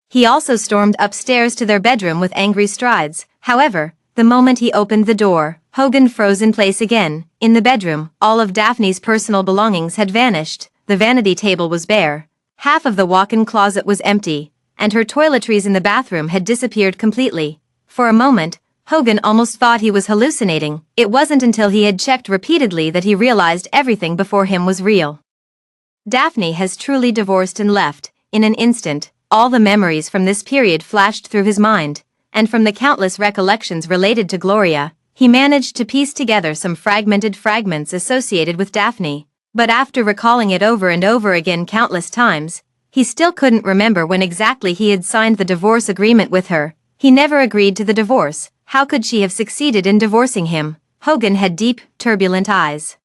He also stormed upstairs to their bedroom with angry strides. However, the moment he opened the door, Hogan froze in place again. In the bedroom, all of Daphne's personal belongings had vanished. The vanity table was bare. Half of the walk-in closet was empty, and her toiletries in the bathroom had disappeared completely. For a moment, Hogan almost thought he was hallucinating. It wasn't until he had checked repeatedly that he realized everything before him was real. Daphne has truly divorced and left. In an instant, all the memories from this period flashed through his mind, and from the countless recollections related to Gloria, he managed to piece together some fragmented fragments associated with Daphne. But after recalling it over and over again countless times, he still couldn't remember when exactly he had signed the divorce agreement with her. He never agreed to the divorce. How could she have succeeded in divorcing him? Hogan had deep, turbulent eyes,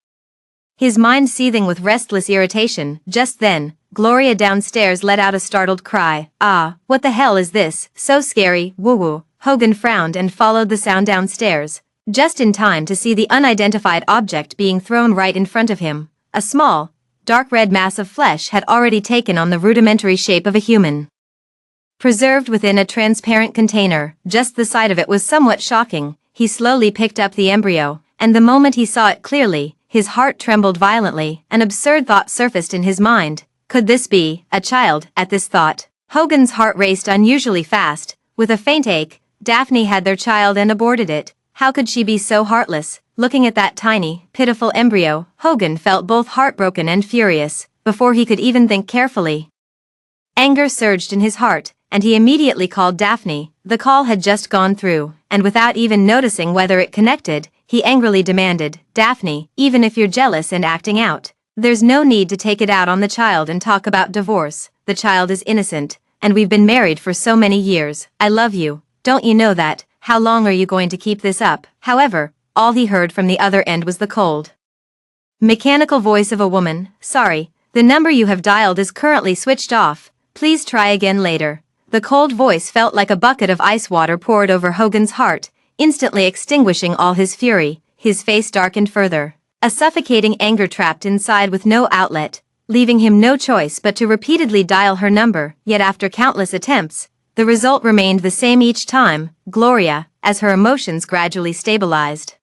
his mind seething with restless irritation. Just then, Gloria downstairs let out a startled cry. "Ah, what the hell is this? So scary, woo-woo." Hogan frowned and followed the sound downstairs, just in time to see the unidentified object being thrown right in front of him. A small, dark red mass of flesh had already taken on the rudimentary shape of a human, preserved within a transparent container. Just the sight of it was somewhat shocking. He slowly picked up the embryo, and the moment he saw it clearly, his heart trembled violently. An absurd thought surfaced in his mind. Could this be a child? At this thought, Hogan's heart raced unusually fast. With a faint ache, Daphne had their child and aborted it. How could she be so heartless? Looking at that tiny, pitiful embryo, Hogan felt both heartbroken and furious, before he could even think carefully. Anger surged in his heart, and he immediately called Daphne. The call had just gone through, and without even noticing whether it connected, he angrily demanded, "Daphne, even if you're jealous and acting out, there's no need to take it out on the child and talk about divorce. The child is innocent, and we've been married for so many years. I love you, don't you know that? How long are you going to keep this up?" However, all he heard from the other end was the cold, mechanical voice of a woman. "Sorry, the number you have dialed is currently switched off. Please try again later." The cold voice felt like a bucket of ice water poured over Hogan's heart, instantly extinguishing all his fury. His face darkened further, a suffocating anger trapped inside with no outlet, leaving him no choice but to repeatedly dial her number. Yet after countless attempts, the result remained the same each time. Gloria, as her emotions gradually stabilized,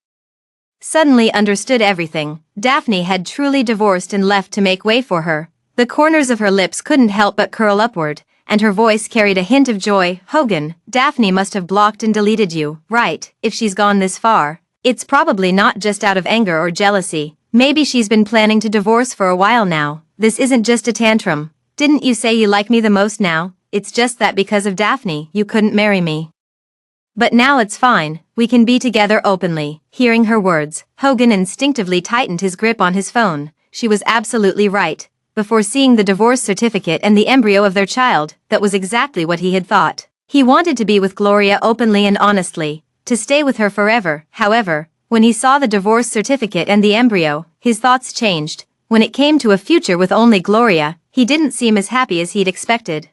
suddenly understood everything. Daphne had truly divorced and left to make way for her. The corners of her lips couldn't help but curl upward, and her voice carried a hint of joy. "Hogan, Daphne must have blocked and deleted you, right? If she's gone this far, it's probably not just out of anger or jealousy. Maybe she's been planning to divorce for a while now. This isn't just a tantrum. Didn't you say you like me the most now? It's just that because of Daphne, you couldn't marry me. But now it's fine, we can be together openly." Hearing her words, Hogan instinctively tightened his grip on his phone. She was absolutely right. Before seeing the divorce certificate and the embryo of their child, that was exactly what he had thought. He wanted to be with Gloria openly and honestly, to stay with her forever. However, when he saw the divorce certificate and the embryo, his thoughts changed. When it came to a future with only Gloria, he didn't seem as happy as he'd expected.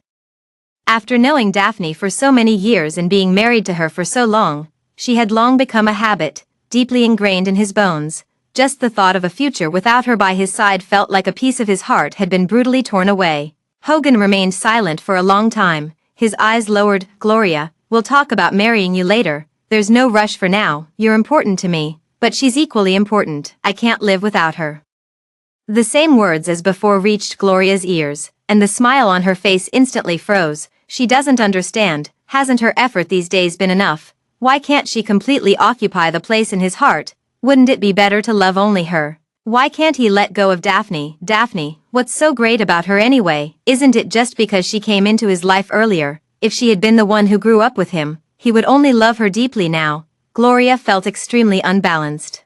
After knowing Daphne for so many years and being married to her for so long, she had long become a habit, deeply ingrained in his bones. Just the thought of a future without her by his side felt like a piece of his heart had been brutally torn away. Hogan remained silent for a long time, his eyes lowered. "Gloria, we'll talk about marrying you later. There's no rush for now. You're important to me, but she's equally important. I can't live without her." The same words as before reached Gloria's ears, and the smile on her face instantly froze. She doesn't understand. Hasn't her effort these days been enough? Why can't she completely occupy the place in his heart? Wouldn't it be better to love only her? Why can't he let go of Daphne? Daphne, what's so great about her anyway? Isn't it just because she came into his life earlier? If she had been the one who grew up with him, he would only love her deeply now. Gloria felt extremely unbalanced.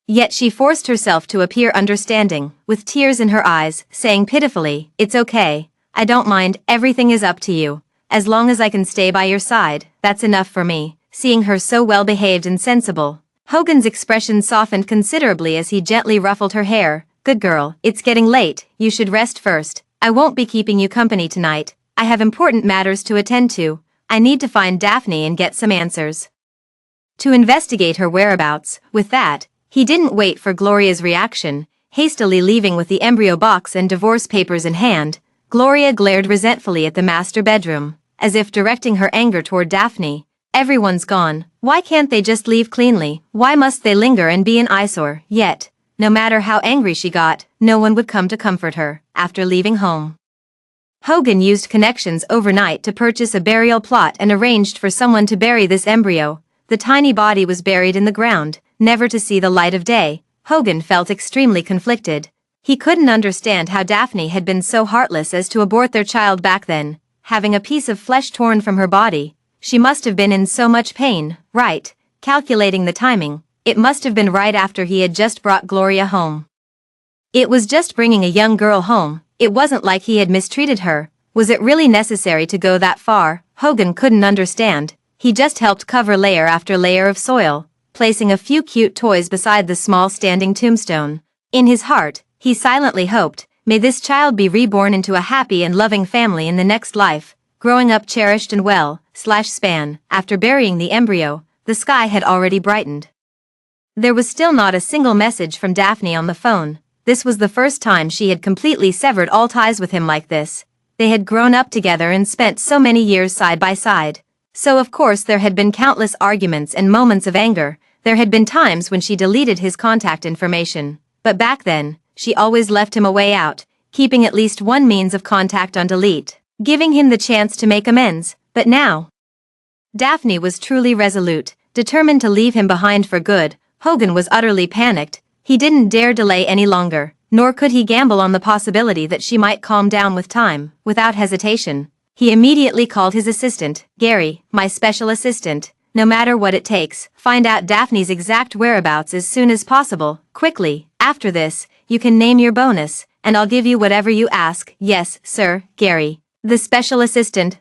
Yet she forced herself to appear understanding, with tears in her eyes, saying pitifully, "It's okay. I don't mind, everything is up to you. As long as I can stay by your side, that's enough for me." Seeing her so well behaved and sensible, Hogan's expression softened considerably as he gently ruffled her hair. "Good girl, it's getting late, you should rest first. I won't be keeping you company tonight. I have important matters to attend to. I need to find Daphne and get some answers to investigate her whereabouts." With that, he didn't wait for Gloria's reaction. Hastily leaving with the embryo box and divorce papers in hand, Gloria glared resentfully at the master bedroom, as if directing her anger toward Daphne. "Everyone's gone. Why can't they just leave cleanly? Why must they linger and be an eyesore?" Yet, no matter how angry she got, no one would come to comfort her. After leaving home, Hogan used connections overnight to purchase a burial plot and arranged for someone to bury this embryo. The tiny body was buried in the ground, never to see the light of day. Hogan felt extremely conflicted. He couldn't understand how Daphne had been so heartless as to abort their child back then. Having a piece of flesh torn from her body, she must have been in so much pain, right? Calculating the timing, it must have been right after he had just brought Gloria home. It was just bringing a young girl home. It wasn't like he had mistreated her. Was it really necessary to go that far? Hogan couldn't understand. He just helped cover layer after layer of soil, placing a few cute toys beside the small standing tombstone. In his heart, he silently hoped, may this child be reborn into a happy and loving family in the next life, growing up cherished and well/span. After burying the embryo, the sky had already brightened. There was still not a single message from Daphne on the phone. This was the first time she had completely severed all ties with him like this. They had grown up together and spent so many years side by side. So of course there had been countless arguments and moments of anger. There had been times when she deleted his contact information. But back then, she always left him a way out, keeping at least one means of contact on delete, giving him the chance to make amends. But now, Daphne was truly resolute. determined to leave him behind for good. Hogan was utterly panicked. He didn't dare delay any longer, nor could he gamble on the possibility that she might calm down with time. Without hesitation, he immediately called his assistant. "Gary, my special assistant, no matter what it takes, find out Daphne's exact whereabouts as soon as possible, quickly. After this, you can name your bonus, and I'll give you whatever you ask." "Yes, sir, Gary." The special assistant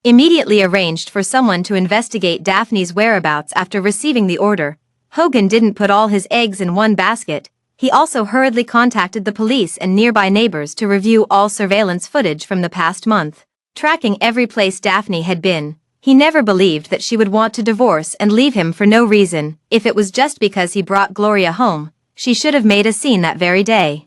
immediately arranged for someone to investigate Daphne's whereabouts after receiving the order. Hogan didn't put all his eggs in one basket. He also hurriedly contacted the police and nearby neighbors to review all surveillance footage from the past month, tracking every place Daphne had been. He never believed that she would want to divorce and leave him for no reason. If it was just because he brought Gloria home, she should have made a scene that very day.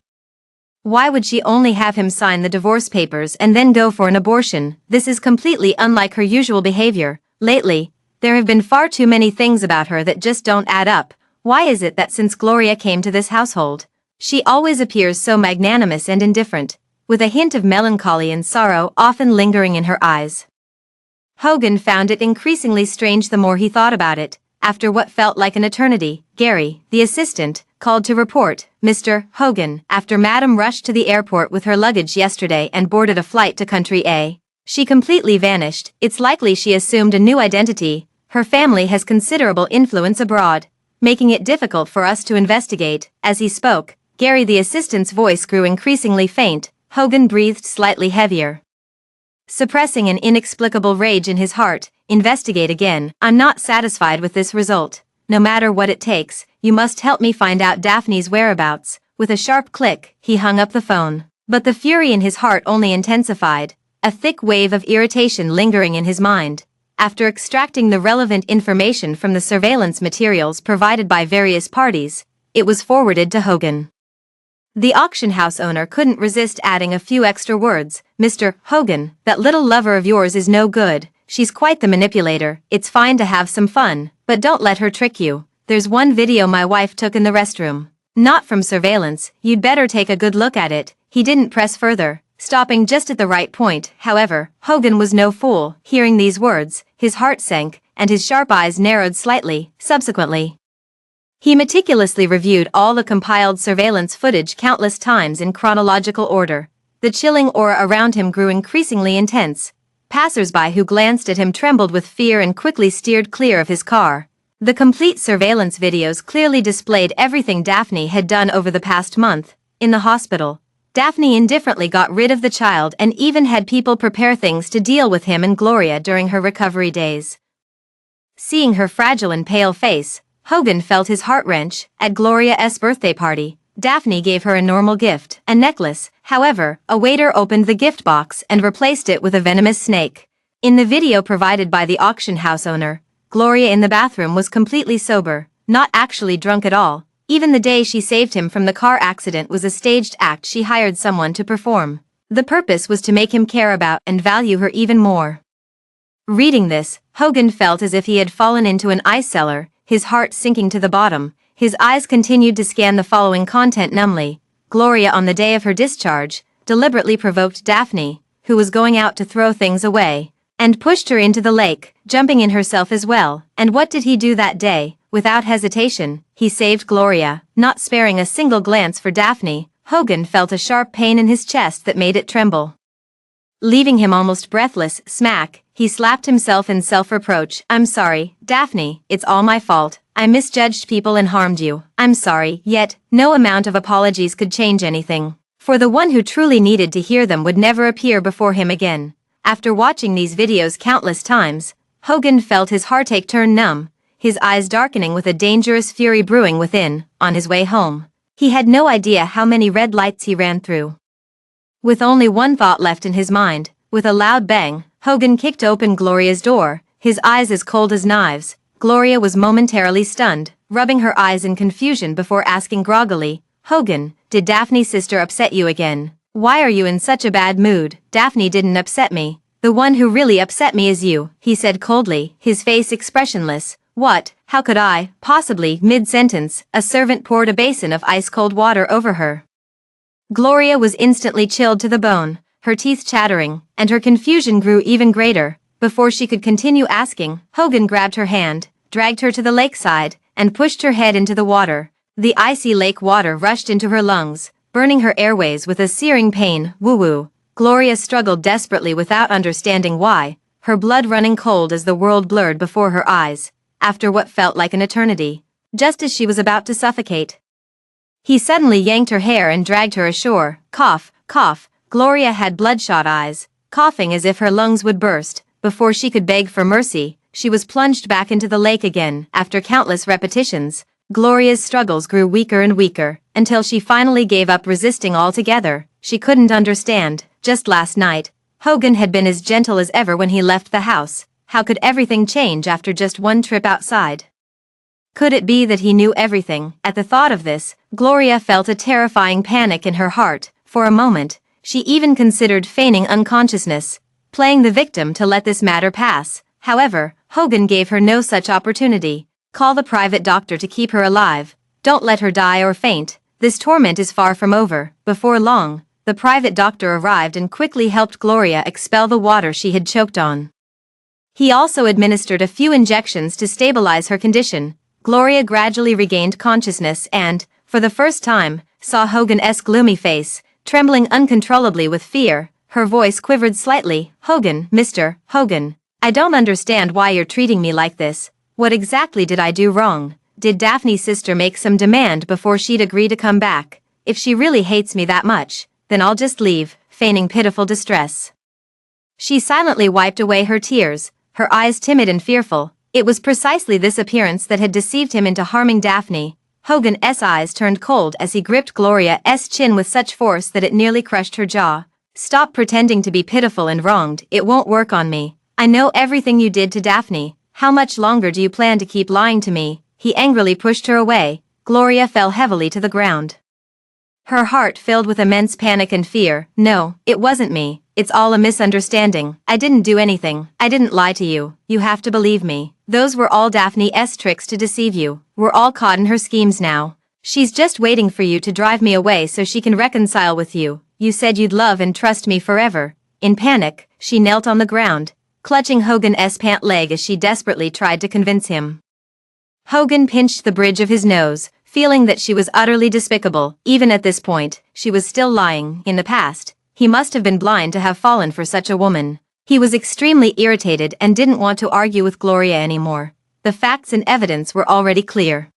Why would she only have him sign the divorce papers and then go for an abortion? This is completely unlike her usual behavior. Lately, there have been far too many things about her that just don't add up. Why is it that since Gloria came to this household, she always appears so magnanimous and indifferent, with a hint of melancholy and sorrow often lingering in her eyes? Hogan found it increasingly strange the more he thought about it. After what felt like an eternity, Gary, the assistant, called to report. "Mr. Hogan, after Madam rushed to the airport with her luggage yesterday and boarded a flight to Country A, she completely vanished. It's likely she assumed a new identity. Her family has considerable influence abroad, making it difficult for us to investigate." As he spoke, Gary the assistant's voice grew increasingly faint. Hogan breathed slightly heavier, suppressing an inexplicable rage in his heart. "Investigate again. I'm not satisfied with this result. No matter what it takes, you must help me find out Daphne's whereabouts." With a sharp click, he hung up the phone. But the fury in his heart only intensified, a thick wave of irritation lingering in his mind. After extracting the relevant information from the surveillance materials provided by various parties, it was forwarded to Hogan. The auction house owner couldn't resist adding a few extra words. "Mr. Hogan, that little lover of yours is no good. She's quite the manipulator. It's fine to have some fun, but don't let her trick you. There's one video my wife took in the restroom. Not from surveillance. You'd better take a good look at it." He didn't press further, stopping just at the right point. However, Hogan was no fool. Hearing these words, his heart sank, and his sharp eyes narrowed slightly. Subsequently, he meticulously reviewed all the compiled surveillance footage countless times in chronological order. The chilling aura around him grew increasingly intense. Passers-by who glanced at him trembled with fear and quickly steered clear of his car. The complete surveillance videos clearly displayed everything Daphne had done over the past month. In the hospital, Daphne indifferently got rid of the child and even had people prepare things to deal with him and Gloria during her recovery days. Seeing her fragile and pale face, Hogan felt his heart wrench. At Gloria's birthday party, Daphne gave her a normal gift, a necklace. However, a waiter opened the gift box and replaced it with a venomous snake. In the video provided by the auction house owner, Gloria in the bathroom was completely sober, not actually drunk at all. Even the day she saved him from the car accident was a staged act she hired someone to perform. The purpose was to make him care about and value her even more. Reading this, Hogan felt as if he had fallen into an ice cellar, his heart sinking to the bottom. His eyes continued to scan the following content numbly. Gloria on the day of her discharge, deliberately provoked Daphne, who was going out to throw things away, and pushed her into the lake, jumping in herself as well. And what did he do that day? Without hesitation, he saved Gloria, not sparing a single glance for Daphne. Hogan felt a sharp pain in his chest that made it tremble. Leaving him almost breathless, smack, he slapped himself in self-reproach. "I'm sorry, Daphne, it's all my fault. I misjudged people and harmed you. I'm sorry." Yet, no amount of apologies could change anything, for the one who truly needed to hear them would never appear before him again. After watching these videos countless times, Hogan felt his heartache turn numb, his eyes darkening with a dangerous fury brewing within. On his way home, he had no idea how many red lights he ran through. With only one thought left in his mind, with a loud bang, Hogan kicked open Gloria's door, his eyes as cold as knives. Gloria was momentarily stunned, rubbing her eyes in confusion before asking groggily, "Hogan, did Daphne's sister upset you again? Why are you in such a bad mood?" "Daphne didn't upset me. The one who really upset me is you," he said coldly, his face expressionless. "What? How could I, possibly?" Mid-sentence, a servant poured a basin of ice-cold water over her. Gloria was instantly chilled to the bone, her teeth chattering, and her confusion grew even greater. Before she could continue asking, Hogan grabbed her hand. dragged her to the lakeside, and pushed her head into the water. The icy lake water rushed into her lungs, burning her airways with a searing pain. Woo-woo. Gloria struggled desperately without understanding why, her blood running cold as the world blurred before her eyes, after what felt like an eternity. Just as she was about to suffocate, he suddenly yanked her hair and dragged her ashore. Cough, cough. Gloria had bloodshot eyes, coughing as if her lungs would burst. Before she could beg for mercy, she was plunged back into the lake again. After countless repetitions, Gloria's struggles grew weaker and weaker, until she finally gave up resisting altogether. She couldn't understand. Just last night, Hogan had been as gentle as ever when he left the house. How could everything change after just one trip outside? Could it be that he knew everything? At the thought of this, Gloria felt a terrifying panic in her heart. For a moment, she even considered feigning unconsciousness, playing the victim to let this matter pass. However, Hogan gave her no such opportunity. Call the private doctor to keep her alive. Don't let her die or faint. This torment is far from over. Before long, the private doctor arrived and quickly helped Gloria expel the water she had choked on. He also administered a few injections to stabilize her condition. Gloria gradually regained consciousness and, for the first time, saw Hogan's gloomy face, trembling uncontrollably with fear. Her voice quivered slightly. Hogan, Mr. Hogan, I don't understand why you're treating me like this. What exactly did I do wrong? Did Daphne's sister make some demand before she'd agree to come back? If she really hates me that much, then I'll just leave, feigning pitiful distress. She silently wiped away her tears, her eyes timid and fearful. It was precisely this appearance that had deceived him into harming Daphne. Hogan's eyes turned cold as he gripped Gloria's chin with such force that it nearly crushed her jaw. Stop pretending to be pitiful and wronged. It won't work on me. I know everything you did to Daphne. How much longer do you plan to keep lying to me? He angrily pushed her away. Gloria fell heavily to the ground, her heart filled with immense panic and fear. No, it wasn't me. It's all a misunderstanding. I didn't do anything. I didn't lie to you. You have to believe me. Those were all Daphne's tricks to deceive you. We're all caught in her schemes now. She's just waiting for you to drive me away so she can reconcile with you. You said you'd love and trust me forever. In panic, she knelt on the ground, clutching Hogan's pant leg as she desperately tried to convince him. Hogan pinched the bridge of his nose, feeling that she was utterly despicable. Even at this point, she was still lying. In the past, he must have been blind to have fallen for such a woman. He was extremely irritated and didn't want to argue with Gloria anymore. The facts and evidence were already clear,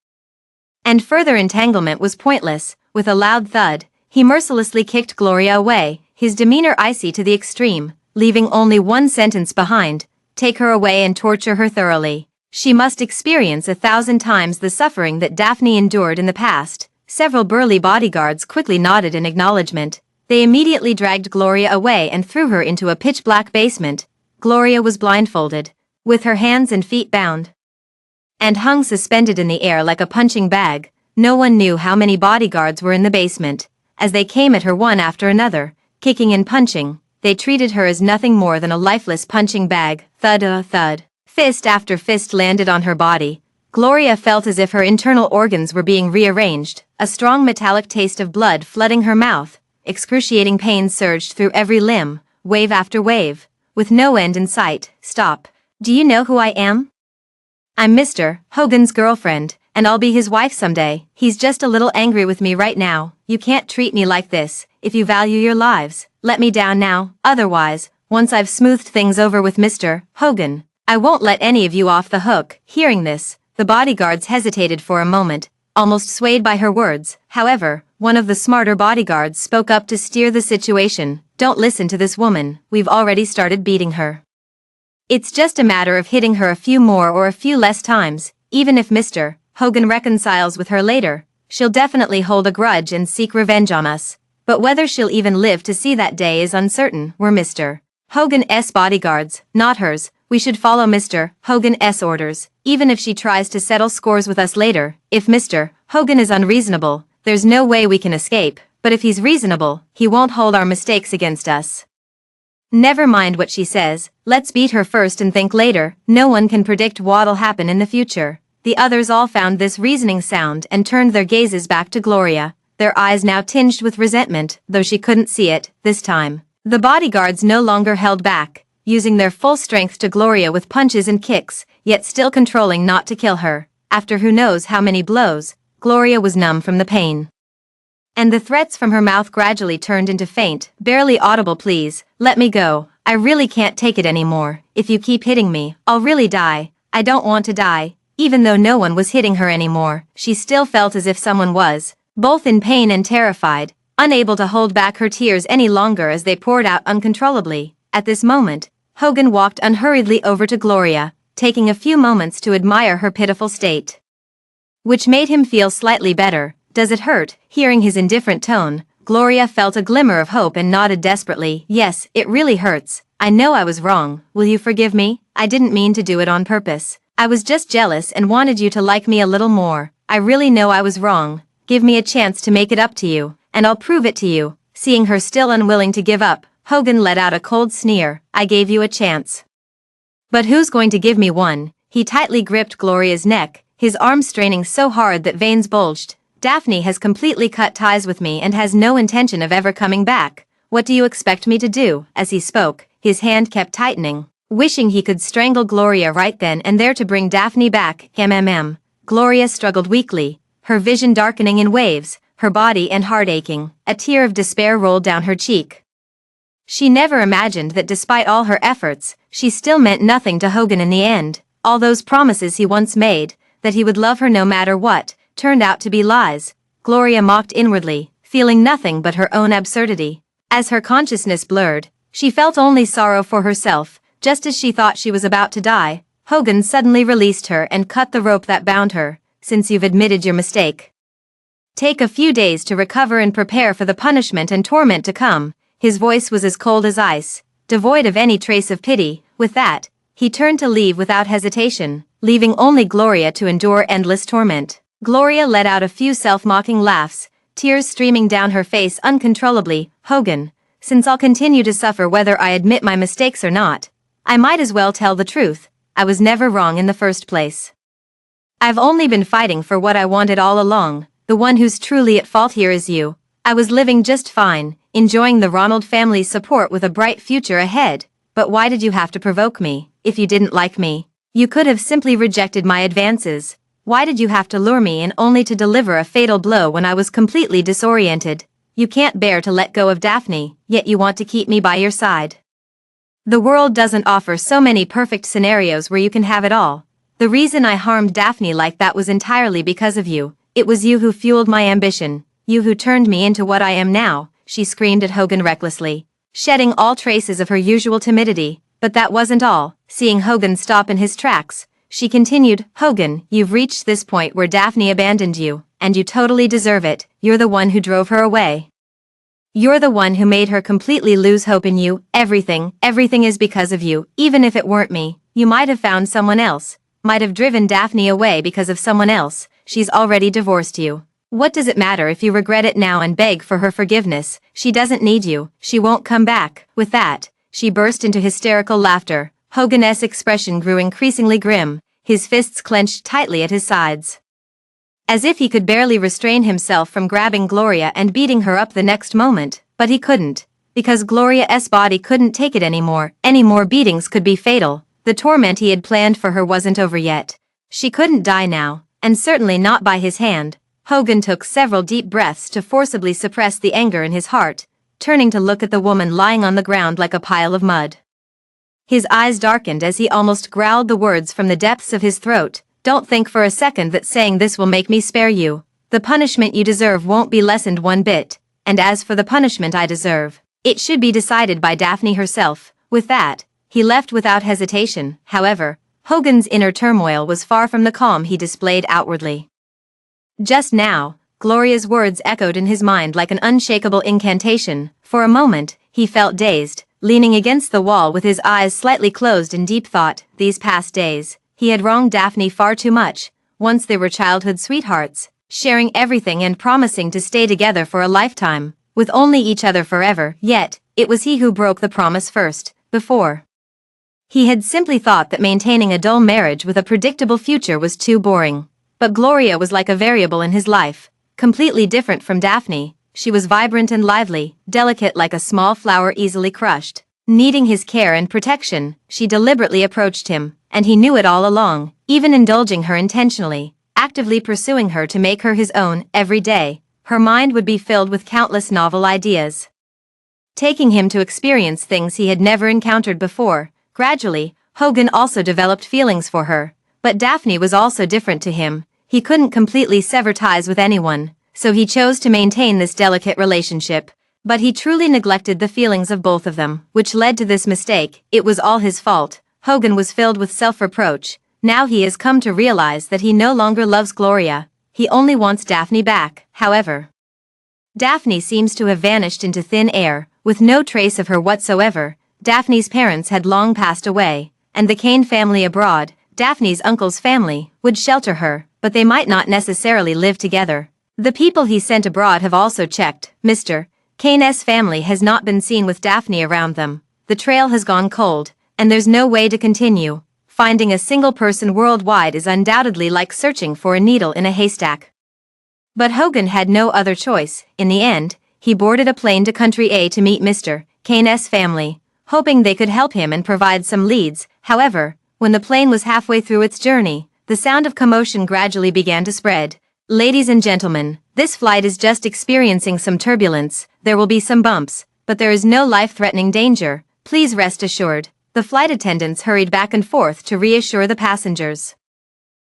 and further entanglement was pointless. With a loud thud, he mercilessly kicked Gloria away, his demeanor icy to the extreme, leaving only one sentence behind: take her away and torture her thoroughly. She must experience 1,000 times the suffering that Daphne endured in the past. Several burly bodyguards quickly nodded in acknowledgement. They immediately dragged Gloria away and threw her into a pitch-black basement. Gloria was blindfolded, with her hands and feet bound, and hung suspended in the air like a punching bag. No one knew how many bodyguards were in the basement. As they came at her one after another, kicking and punching, they treated her as nothing more than a lifeless punching bag. Thud. Fist after fist landed on her body. Gloria felt as if her internal organs were being rearranged, a strong metallic taste of blood flooding her mouth. Excruciating pain surged through every limb, wave after wave, with no end in sight. Stop. Do you know who I am? I'm Mr. Hogan's girlfriend, and I'll be his wife someday. He's just a little angry with me right now. You can't treat me like this. If you value your lives, let me down now. Otherwise, once I've smoothed things over with Mr. Hogan, I won't let any of you off the hook. Hearing this, the bodyguards hesitated for a moment, almost swayed by her words. However, one of the smarter bodyguards spoke up to steer the situation. Don't listen to this woman. We've already started beating her. It's just a matter of hitting her a few more or a few less times. Even if Mr. Hogan reconciles with her later, she'll definitely hold a grudge and seek revenge on us. But whether she'll even live to see that day is uncertain. We're Mr. Hogan's bodyguards, not hers. We should follow Mr. Hogan's orders, even if she tries to settle scores with us later. If Mr. Hogan is unreasonable, there's no way we can escape, but if he's reasonable, he won't hold our mistakes against us. Never mind what she says, let's beat her first and think later. No one can predict what'll happen in the future. The others all found this reasoning sound and turned their gazes back to Gloria, their eyes now tinged with resentment, though she couldn't see it, this time. The bodyguards no longer held back. using their full strength to Gloria with punches and kicks, yet still controlling not to kill her. After who knows how many blows, Gloria was numb from the pain. And the threats from her mouth gradually turned into faint, barely audible pleas. Let me go. I really can't take it anymore. If you keep hitting me, I'll really die. I don't want to die. Even though no one was hitting her anymore, she still felt as if someone was, both in pain and terrified, unable to hold back her tears any longer as they poured out uncontrollably. At this moment, Hogan walked unhurriedly over to Gloria, taking a few moments to admire her pitiful state. Which made him feel slightly better. Does it hurt? Hearing his indifferent tone, Gloria felt a glimmer of hope and nodded desperately. Yes, it really hurts. I know I was wrong. Will you forgive me? I didn't mean to do it on purpose. I was just jealous and wanted you to like me a little more. I really know I was wrong. Give me a chance to make it up to you, and I'll prove it to you. Seeing her still unwilling to give up, Hogan let out a cold sneer. I gave you a chance. But who's going to give me one? He tightly gripped Gloria's neck, his arms straining so hard that veins bulged. Daphne has completely cut ties with me and has no intention of ever coming back. What do you expect me to do? As he spoke, his hand kept tightening, wishing he could strangle Gloria right then and there to bring Daphne back. Gloria struggled weakly, her vision darkening in waves, her body and heart aching. A tear of despair rolled down her cheek. She never imagined that despite all her efforts, she still meant nothing to Hogan in the end. All those promises he once made, that he would love her no matter what, turned out to be lies. Gloria mocked inwardly, feeling nothing but her own absurdity. As her consciousness blurred, she felt only sorrow for herself. Just as she thought she was about to die, Hogan suddenly released her and cut the rope that bound her. Since you've admitted your mistake, take a few days to recover and prepare for the punishment and torment to come. His voice was as cold as ice, devoid of any trace of pity. With that, he turned to leave without hesitation, leaving only Gloria to endure endless torment. Gloria let out a few self-mocking laughs, tears streaming down her face uncontrollably. Hogan, since I'll continue to suffer whether I admit my mistakes or not, I might as well tell the truth. I was never wrong in the first place. I've only been fighting for what I wanted all along. The one who's truly at fault here is you. I was living just fine, enjoying the Ronald family's support with a bright future ahead. But why did you have to provoke me? If you didn't like me, you could have simply rejected my advances. Why did you have to lure me in only to deliver a fatal blow when I was completely disoriented? You can't bear to let go of Daphne, yet you want to keep me by your side. The world doesn't offer so many perfect scenarios where you can have it all. The reason I harmed Daphne like that was entirely because of you. It was you who fueled my ambition, you who turned me into what I am now, she screamed at Hogan recklessly, shedding all traces of her usual timidity. But that wasn't all. Seeing Hogan stop in his tracks, she continued, Hogan, you've reached this point where Daphne abandoned you, and you totally deserve it. You're the one who drove her away. You're the one who made her completely lose hope in you. Everything is because of you. Even if it weren't me, you might have found someone else, might have driven Daphne away because of someone else. She's already divorced you. What does it matter if you regret it now and beg for her forgiveness? She doesn't need you. She won't come back. With that, she burst into hysterical laughter. Hogan's expression grew increasingly grim, his fists clenched tightly at his sides. As if he could barely restrain himself from grabbing Gloria and beating her up the next moment, but he couldn't, because Gloria's body couldn't take it anymore. Any more beatings could be fatal. The torment he had planned for her wasn't over yet. She couldn't die now, and certainly not by his hand. Hogan took several deep breaths to forcibly suppress the anger in his heart, turning to look at the woman lying on the ground like a pile of mud. His eyes darkened as he almost growled the words from the depths of his throat. Don't think for a second that saying this will make me spare you. The punishment you deserve won't be lessened one bit, and as for the punishment I deserve, it should be decided by Daphne herself. With that, he left without hesitation. However, Hogan's inner turmoil was far from the calm he displayed outwardly. Just now, Gloria's words echoed in his mind like an unshakable incantation. For a moment, he felt dazed, leaning against the wall with his eyes slightly closed in deep thought. These past days, he had wronged Daphne far too much. Once they were childhood sweethearts, sharing everything and promising to stay together for a lifetime, with only each other forever. Yet, it was he who broke the promise first. Before, he had simply thought that maintaining a dull marriage with a predictable future was too boring. But Gloria was like a variable in his life, completely different from Daphne. She was vibrant and lively, delicate like a small flower easily crushed. Needing his care and protection, she deliberately approached him, and he knew it all along, even indulging her intentionally, actively pursuing her to make her his own. Every day, her mind would be filled with countless novel ideas, taking him to experience things he had never encountered before. Gradually, Hogan also developed feelings for her, but Daphne was also different to him. He couldn't completely sever ties with anyone, so he chose to maintain this delicate relationship. But he truly neglected the feelings of both of them, which led to this mistake. It was all his fault. Hogan was filled with self-reproach. Now he has come to realize that he no longer loves Gloria. He only wants Daphne back. However, Daphne seems to have vanished into thin air, with no trace of her whatsoever. Daphne's parents had long passed away, and the Kane family abroad, Daphne's uncle's family, would shelter her, but they might not necessarily live together. The people he sent abroad have also checked. Mr. Kane's family has not been seen with Daphne around them. The trail has gone cold, and there's no way to continue. Finding a single person worldwide is undoubtedly like searching for a needle in a haystack. But Hogan had no other choice. In the end, he boarded a plane to Country A to meet Mr. Kane's family, hoping they could help him and provide some leads. However, when the plane was halfway through its journey, the sound of commotion gradually began to spread. Ladies and gentlemen, this flight is just experiencing some turbulence. There will be some bumps, but there is no life-threatening danger. Please rest assured. The flight attendants hurried back and forth to reassure the passengers,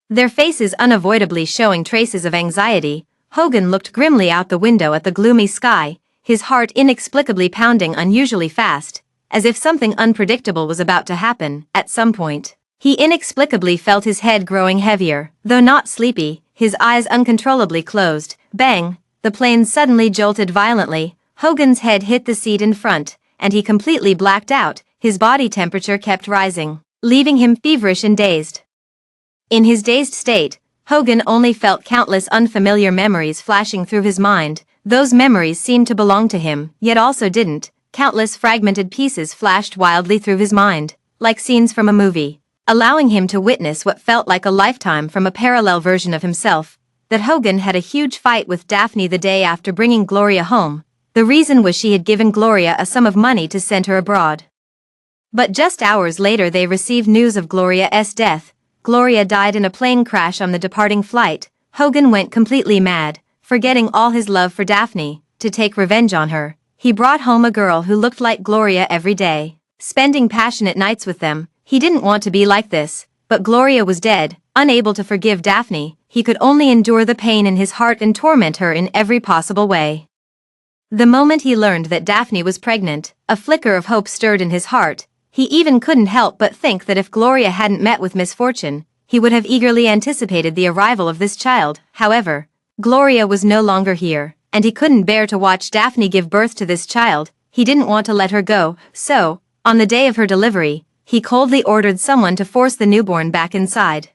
their faces unavoidably showing traces of anxiety. Hogan looked grimly out the window at the gloomy sky, his heart inexplicably pounding unusually fast, as if something unpredictable was about to happen. At some point, he inexplicably felt his head growing heavier. Though not sleepy, his eyes uncontrollably closed. Bang! The plane suddenly jolted violently. Hogan's head hit the seat in front, and he completely blacked out. His body temperature kept rising, leaving him feverish and dazed. In his dazed state, Hogan only felt countless unfamiliar memories flashing through his mind. Those memories seemed to belong to him, yet also didn't. Countless fragmented pieces flashed wildly through his mind, like scenes from a movie, allowing him to witness what felt like a lifetime from a parallel version of himself. That Hogan had a huge fight with Daphne the day after bringing Gloria home. The reason was she had given Gloria a sum of money to send her abroad. But just hours later they received news of Gloria's death. Gloria died in a plane crash on the departing flight. Hogan went completely mad, forgetting all his love for Daphne. To take revenge on her, he brought home a girl who looked like Gloria every day, spending passionate nights with them. He didn't want to be like this, but Gloria was dead. Unable to forgive Daphne, he could only endure the pain in his heart and torment her in every possible way. The moment he learned that Daphne was pregnant, a flicker of hope stirred in his heart. He even couldn't help but think that if Gloria hadn't met with misfortune, he would have eagerly anticipated the arrival of this child. However, Gloria was no longer here, and he couldn't bear to watch Daphne give birth to this child. He didn't want to let her go, so, on the day of her delivery, he coldly ordered someone to force the newborn back inside,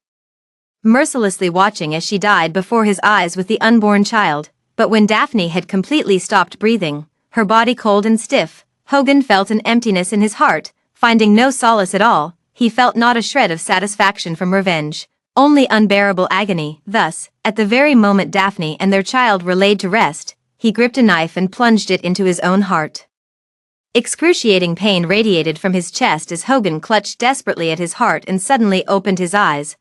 mercilessly watching as she died before his eyes with the unborn child. But when Daphne had completely stopped breathing, her body cold and stiff, Hogan felt an emptiness in his heart. Finding no solace at all, he felt not a shred of satisfaction from revenge, only unbearable agony. Thus, at the very moment Daphne and their child were laid to rest, he gripped a knife and plunged it into his own heart. Excruciating pain radiated from his chest as Hogan clutched desperately at his heart and suddenly opened his eyes.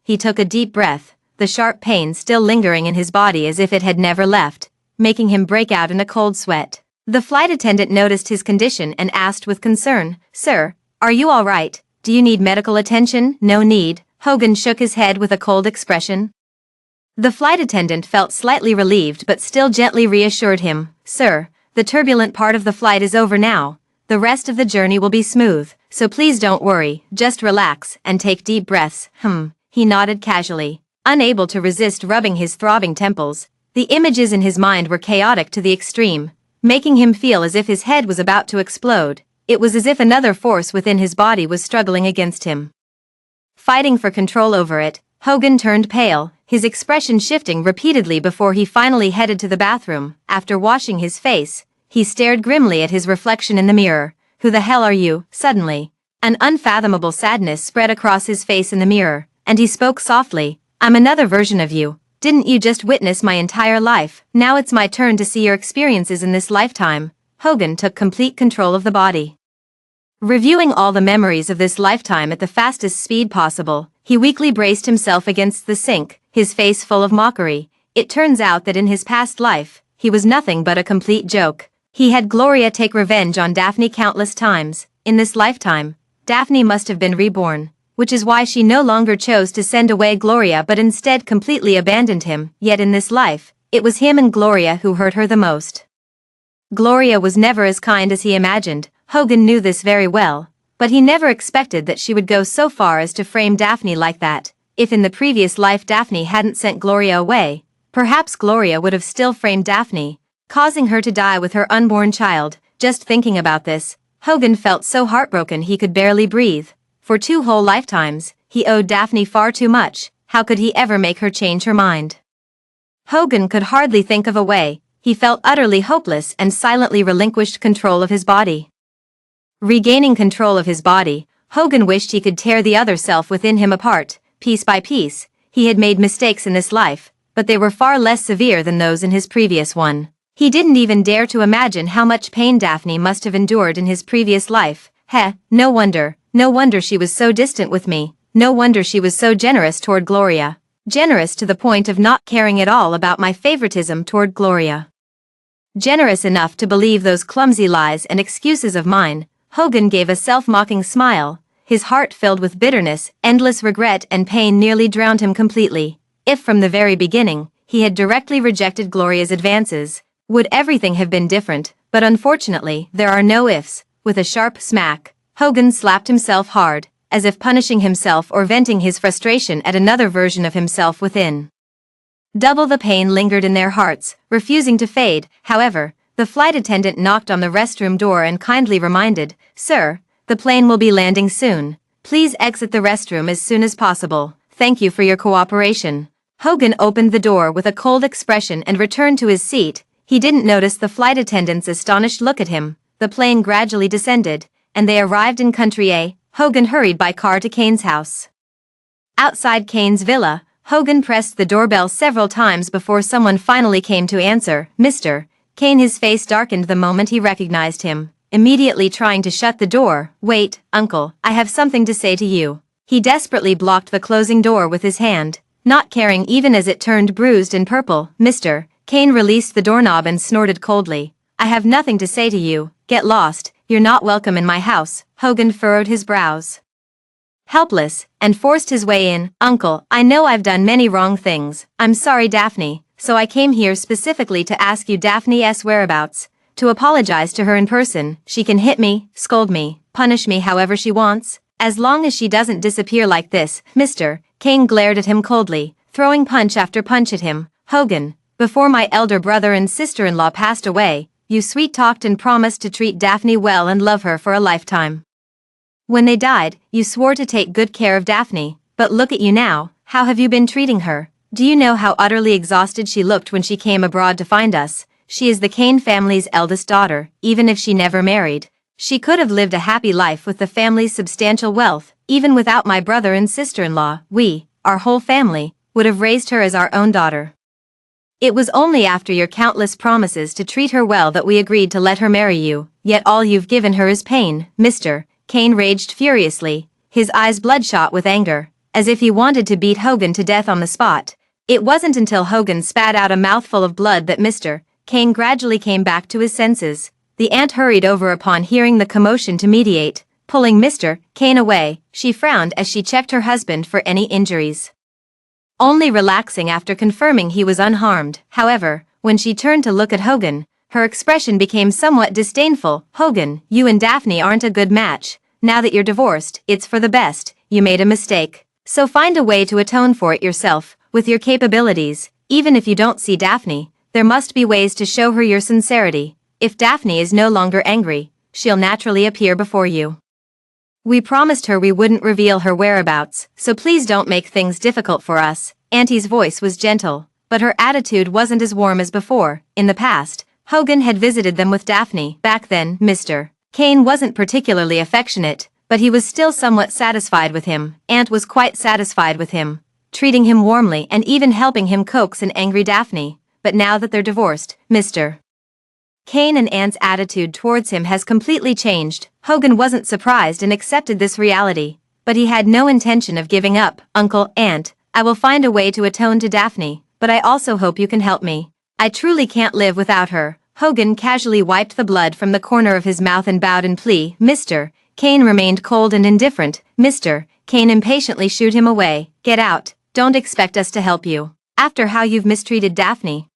He took a deep breath, the sharp pain still lingering in his body as if it had never left, making him break out in a cold sweat. The flight attendant noticed his condition and asked with concern, "Sir, are you all right? Do you need medical attention?" "No need." Hogan shook his head with a cold expression. The flight attendant felt slightly relieved but still gently reassured him, "Sir, the turbulent part of the flight is over now. The rest of the journey will be smooth, so please don't worry, just relax and take deep breaths." He nodded casually, unable to resist rubbing his throbbing temples. The images in his mind were chaotic to the extreme, making him feel as if his head was about to explode. It was as if another force within his body was struggling against him, fighting for control over it. Hogan turned pale, his expression shifting repeatedly before he finally headed to the bathroom. After washing his face, he stared grimly at his reflection in the mirror. "Who the hell are you?" Suddenly, an unfathomable sadness spread across his face in the mirror, and he spoke softly. "I'm another version of you. Didn't you just witness my entire life? Now it's my turn to see your experiences in this lifetime." Hogan took complete control of the body. Reviewing all the memories of this lifetime at the fastest speed possible, he weakly braced himself against the sink, his face full of mockery. It turns out that in his past life, he was nothing but a complete joke. He had Gloria take revenge on Daphne countless times. In this lifetime, Daphne must have been reborn, which is why she no longer chose to send away Gloria but instead completely abandoned him. Yet in this life, it was him and Gloria who hurt her the most. Gloria was never as kind as he imagined. Hogan knew this very well, but he never expected that she would go so far as to frame Daphne like that. If in the previous life Daphne hadn't sent Gloria away, perhaps Gloria would have still framed Daphne, causing her to die with her unborn child. Just thinking about this, Hogan felt so heartbroken he could barely breathe. For 2 whole lifetimes, he owed Daphne far too much. How could he ever make her change her mind? Hogan could hardly think of a way. He felt utterly hopeless and silently relinquished control of his body. Regaining control of his body, Hogan wished he could tear the other self within him apart, piece by piece. He had made mistakes in this life, but they were far less severe than those in his previous one. He didn't even dare to imagine how much pain Daphne must have endured in his previous life. No wonder she was so distant with me. No wonder she was so generous toward Gloria. Generous to the point of not caring at all about my favoritism toward Gloria. Generous enough to believe those clumsy lies and excuses of mine. Hogan gave a self-mocking smile. His heart filled with bitterness, endless regret and pain nearly drowned him completely. If from the very beginning, he had directly rejected Gloria's advances, would everything have been different? But unfortunately, there are no ifs. With a sharp smack, Hogan slapped himself hard, as if punishing himself or venting his frustration at another version of himself within. Double the pain lingered in their hearts, refusing to fade. However, the flight attendant knocked on the restroom door and kindly reminded, "Sir, the plane will be landing soon. Please exit the restroom as soon as possible. Thank you for your cooperation." Hogan opened the door with a cold expression and returned to his seat. He didn't notice the flight attendant's astonished look at him. The plane gradually descended, and they arrived in Country A. Hogan hurried by car to Kane's house. Outside Kane's villa, Hogan pressed the doorbell several times before someone finally came to answer. "Mr. Kane." His face darkened the moment he recognized him, immediately trying to shut the door. "Wait, Uncle, I have something to say to you." He desperately blocked the closing door with his hand, not caring even as it turned bruised and purple. "Mr. Kane." Released the doorknob and snorted coldly. "I have nothing to say to you. Get lost. You're not welcome in my house." Hogan furrowed his brows, helpless, and forced his way in. "Uncle, I know I've done many wrong things. I'm sorry, Daphne. So I came here specifically to ask you Daphne's whereabouts, to apologize to her in person. She can hit me, scold me, punish me however she wants, as long as she doesn't disappear like this." Mr. Kane glared at him coldly, throwing punch after punch at him. "Hogan, before my elder brother and sister-in-law passed away, you sweet-talked and promised to treat Daphne well and love her for a lifetime. When they died, you swore to take good care of Daphne, but look at you now. How have you been treating her? Do you know how utterly exhausted she looked when she came abroad to find us? She is the Kane family's eldest daughter. Even if she never married, she could have lived a happy life with the family's substantial wealth. Even without my brother and sister-in-law, we, our whole family, would have raised her as our own daughter. It was only after your countless promises to treat her well that we agreed to let her marry you, yet all you've given her is pain." Mr. Kane raged furiously, his eyes bloodshot with anger, as if he wanted to beat Hogan to death on the spot. It wasn't until Hogan spat out a mouthful of blood that Mr. Kane gradually came back to his senses. The aunt hurried over upon hearing the commotion to mediate, pulling Mr. Kane away. She frowned as she checked her husband for any injuries, only relaxing after confirming he was unharmed. However, when she turned to look at Hogan, her expression became somewhat disdainful. "Hogan, you and Daphne aren't a good match. Now that you're divorced, it's for the best. You made a mistake, so find a way to atone for it yourself. With your capabilities, even if you don't see Daphne, there must be ways to show her your sincerity. If Daphne is no longer angry, she'll naturally appear before you. We promised her we wouldn't reveal her whereabouts, so please don't make things difficult for us." Auntie's voice was gentle, but her attitude wasn't as warm as before. In the past, Hogan had visited them with Daphne. Back then, Mr. Kane wasn't particularly affectionate, but he was still somewhat satisfied with him. Aunt was quite satisfied with him, treating him warmly and even helping him coax an angry Daphne. But now that they're divorced, Mr. Kane and Ant's attitude towards him has completely changed. Hogan wasn't surprised and accepted this reality, but he had no intention of giving up. Uncle, Ant, I will find a way to atone to Daphne, but I also hope you can help me. I truly can't live without her. Hogan casually wiped the blood from the corner of his mouth and bowed in plea. Mr. Kane remained cold and indifferent. Mr. Kane impatiently shooed him away. Get out, don't expect us to help you. After how you've mistreated Daphne.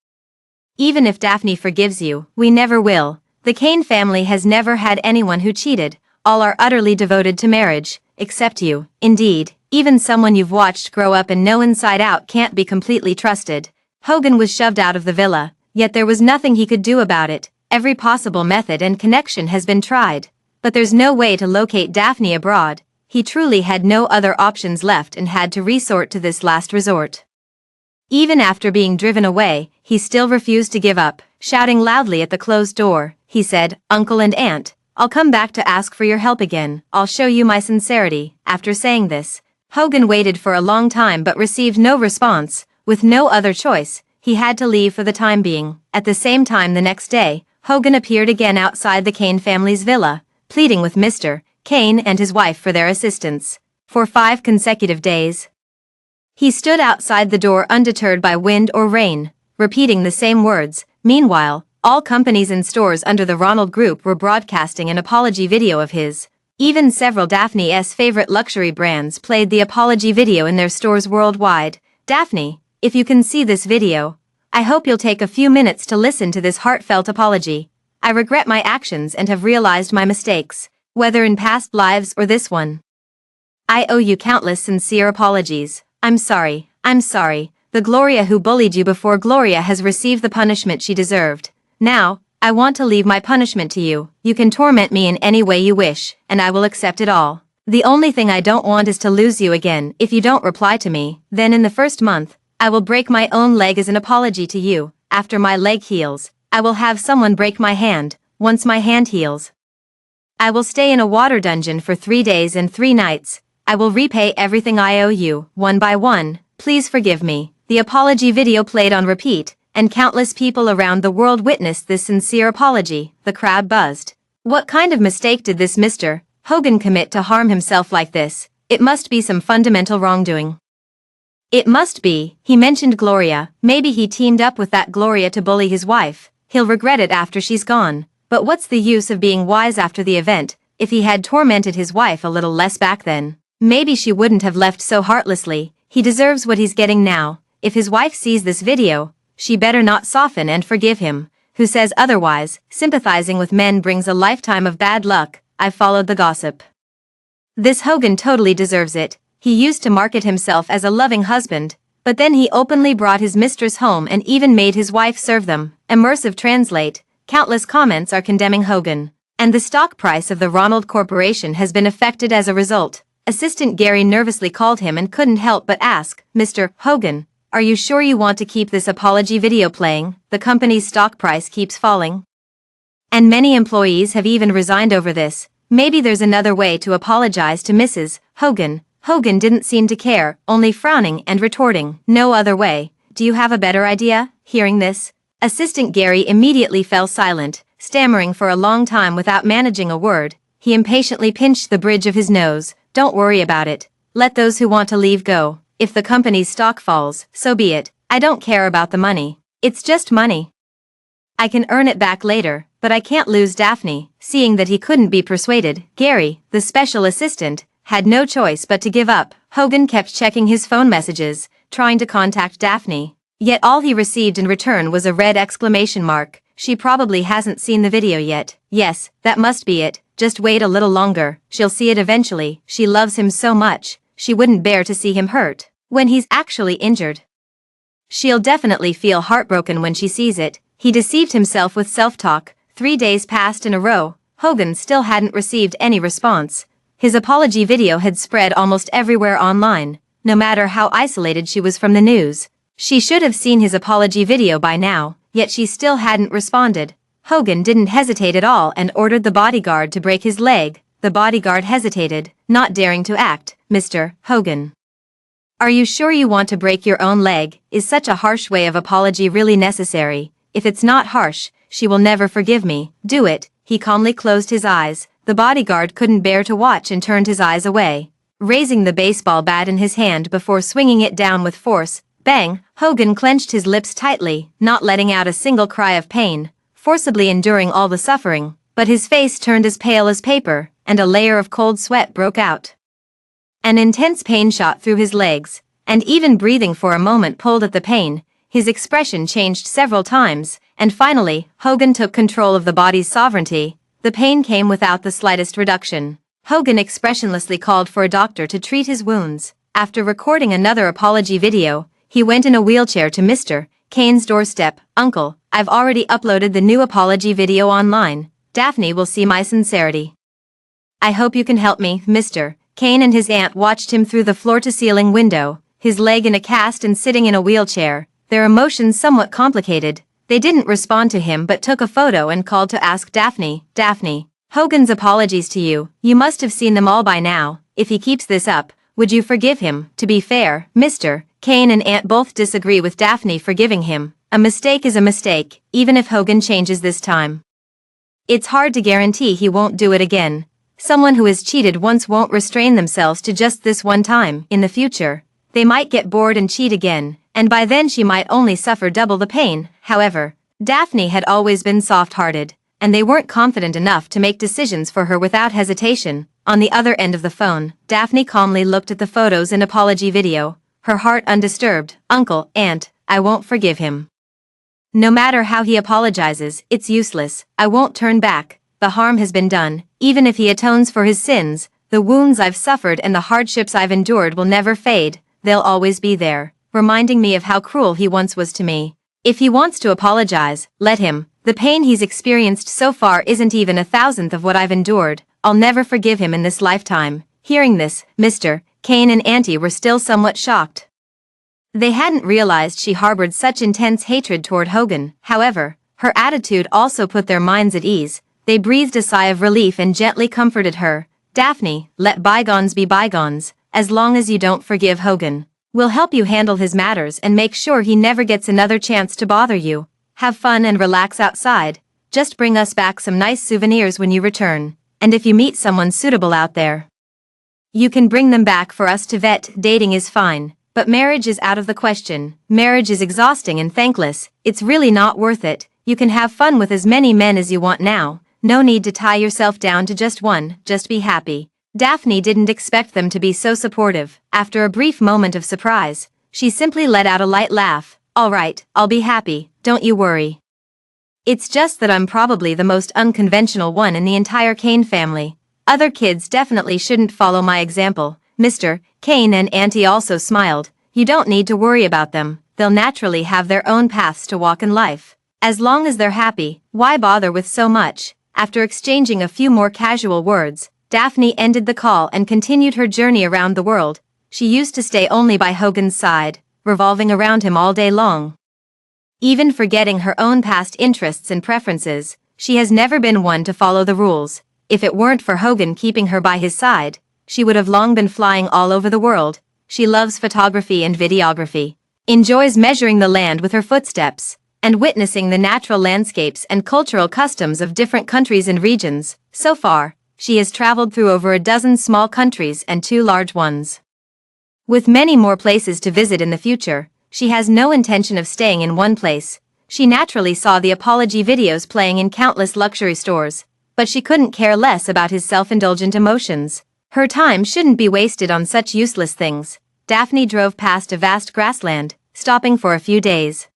Even if Daphne forgives you, we never will. The Kane family has never had anyone who cheated. All are utterly devoted to marriage, except you. Indeed, even someone you've watched grow up and know inside out can't be completely trusted. Hogan was shoved out of the villa, yet there was nothing he could do about it. Every possible method and connection has been tried. But there's no way to locate Daphne abroad. He truly had no other options left and had to resort to this last resort. Even after being driven away, he still refused to give up. Shouting loudly at the closed door, he said, Uncle and Aunt, I'll come back to ask for your help again. I'll show you my sincerity. After saying this, Hogan waited for a long time but received no response. With no other choice, he had to leave for the time being. At the same time the next day, Hogan appeared again outside the Kane family's villa, pleading with Mr. Kane and his wife for their assistance. For 5 consecutive days, he stood outside the door undeterred by wind or rain, repeating the same words. Meanwhile, all companies and stores under the Ronald Group were broadcasting an apology video of his. Even several Daphne's favorite luxury brands played the apology video in their stores worldwide. Daphne, if you can see this video, I hope you'll take a few minutes to listen to this heartfelt apology. I regret my actions and have realized my mistakes, whether in past lives or this one. I owe you countless sincere apologies. I'm sorry. The Gloria who bullied you before Gloria has received the punishment she deserved. Now, I want to leave my punishment to you. You can torment me in any way you wish, and I will accept it all. The only thing I don't want is to lose you again. If you don't reply to me, then in the first month, I will break my own leg as an apology to you. After my leg heals, I will have someone break my hand. Once my hand heals, I will stay in a water dungeon for 3 days and 3 nights. I will repay everything I owe you, one by one. Please forgive me. The apology video played on repeat, and countless people around the world witnessed this sincere apology. The crowd buzzed. What kind of mistake did this Mr. Hogan commit to harm himself like this? It must be some fundamental wrongdoing. It must be. He mentioned Gloria. Maybe he teamed up with that Gloria to bully his wife. He'll regret it after she's gone. But what's the use of being wise after the event? If he had tormented his wife a little less back then, maybe she wouldn't have left so heartlessly. He deserves what he's getting now. If his wife sees this video, she better not soften and forgive him. Who says otherwise? Sympathizing with men brings a lifetime of bad luck. I followed the gossip. This Hogan totally deserves it. He used to market himself as a loving husband, but then he openly brought his mistress home and even made his wife serve them. Immersive translate. Countless comments are condemning Hogan, and the stock price of the Ronald Corporation has been affected as a result. Assistant Gary nervously called him and couldn't help but ask, Mr. Hogan, are you sure you want to keep this apology video playing? The company's stock price keeps falling, and many employees have even resigned over this. Maybe there's another way to apologize to Mrs. Hogan. Hogan didn't seem to care, only frowning and retorting, no other way. Do you have a better idea? Hearing this, Assistant Gary immediately fell silent, stammering for a long time without managing a word. He impatiently pinched the bridge of his nose. Don't worry about it. Let those who want to leave go. If the company's stock falls, so be it. I don't care about the money. It's just money. I can earn it back later, but I can't lose Daphne. Seeing that he couldn't be persuaded, Gary, the special assistant, had no choice but to give up. Hogan kept checking his phone messages, trying to contact Daphne. Yet all he received in return was a red exclamation mark. She probably hasn't seen the video yet. Yes, that must be it. Just wait a little longer. She'll see it eventually. She loves him so much, she wouldn't bear to see him hurt when he's actually injured. She'll definitely feel heartbroken when she sees it. He deceived himself with self-talk. 3 days passed in a row. Hogan still hadn't received any response. His apology video had spread almost everywhere online, no matter how isolated she was from the news. She should have seen his apology video by now, yet she still hadn't responded. Hogan didn't hesitate at all and ordered the bodyguard to break his leg. The bodyguard hesitated, not daring to act. Mr. Hogan, are you sure you want to break your own leg? Is such a harsh way of apology really necessary? If it's not harsh, she will never forgive me. Do it. He calmly closed his eyes. The bodyguard couldn't bear to watch and turned his eyes away. Raising the baseball bat in his hand before swinging it down with force, bang, Hogan clenched his lips tightly, not letting out a single cry of pain, forcibly enduring all the suffering, but his face turned as pale as paper, and a layer of cold sweat broke out. An intense pain shot through his legs, and even breathing for a moment pulled at the pain. His expression changed several times, and finally, Hogan took control of the body's sovereignty. The pain came without the slightest reduction. Hogan expressionlessly called for a doctor to treat his wounds. After recording another apology video, he went in a wheelchair to Mr. Kane's doorstep. "Uncle, I've already uploaded the new apology video online. Daphne will see my sincerity. I hope you can help me." Mr. Kane and his aunt watched him through the floor-to-ceiling window, his leg in a cast and sitting in a wheelchair, their emotions somewhat complicated. They didn't respond to him but took a photo and called to ask Daphne. "Daphne, Hogan's apologies to you. You must have seen them all by now. If he keeps this up, would you forgive him?" To be fair, Mr. Kane and Aunt both disagree with Daphne forgiving him. A mistake is a mistake, even if Hogan changes this time. It's hard to guarantee he won't do it again. Someone who has cheated once won't restrain themselves to just this one time. In the future, they might get bored and cheat again, and by then she might only suffer double the pain. However, Daphne had always been soft-hearted, and they weren't confident enough to make decisions for her without hesitation. On the other end of the phone, Daphne calmly looked at the photos and apology video, her heart undisturbed. "Uncle, Aunt, I won't forgive him. No matter how he apologizes, it's useless. I won't turn back. The harm has been done. Even if he atones for his sins, the wounds I've suffered and the hardships I've endured will never fade. They'll always be there, reminding me of how cruel he once was to me. If he wants to apologize, let him. The pain he's experienced so far isn't even 1,000th of what I've endured. I'll never forgive him in this lifetime." Hearing this, Mr. Kane and Auntie were still somewhat shocked. They hadn't realized she harbored such intense hatred toward Hogan. However, her attitude also put their minds at ease. They breathed a sigh of relief and gently comforted her. "Daphne, let bygones be bygones. As long as you don't forgive Hogan, we'll help you handle his matters and make sure he never gets another chance to bother you. Have fun and relax outside. Just bring us back some nice souvenirs when you return. And if you meet someone suitable out there, you can bring them back for us to vet. Dating is fine, but marriage is out of the question. Marriage is exhausting and thankless. It's really not worth it. You can have fun with as many men as you want now. No need to tie yourself down to just one. Just be happy." Daphne didn't expect them to be so supportive. After a brief moment of surprise, she simply let out a light laugh. "All right, I'll be happy, don't you worry. It's just that I'm probably the most unconventional one in the entire Kane family. Other kids definitely shouldn't follow my example." Mr. Kane and Auntie also smiled. "You don't need to worry about them. They'll naturally have their own paths to walk in life. As long as they're happy, why bother with so much?" After exchanging a few more casual words, Daphne ended the call and continued her journey around the world. She used to stay only by Hogan's side, revolving around him all day long. Even forgetting her own past interests and preferences, she has never been one to follow the rules. If it weren't for Hogan keeping her by his side, she would have long been flying all over the world. She loves photography and videography, enjoys measuring the land with her footsteps, and witnessing the natural landscapes and cultural customs of different countries and regions. So far, she has traveled through over a dozen small countries and 2 large ones. With many more places to visit in the future, she has no intention of staying in one place. She naturally saw the apology videos playing in countless luxury stores, but she couldn't care less about his self-indulgent emotions. Her time shouldn't be wasted on such useless things. Daphne drove past a vast grassland, stopping for a few days.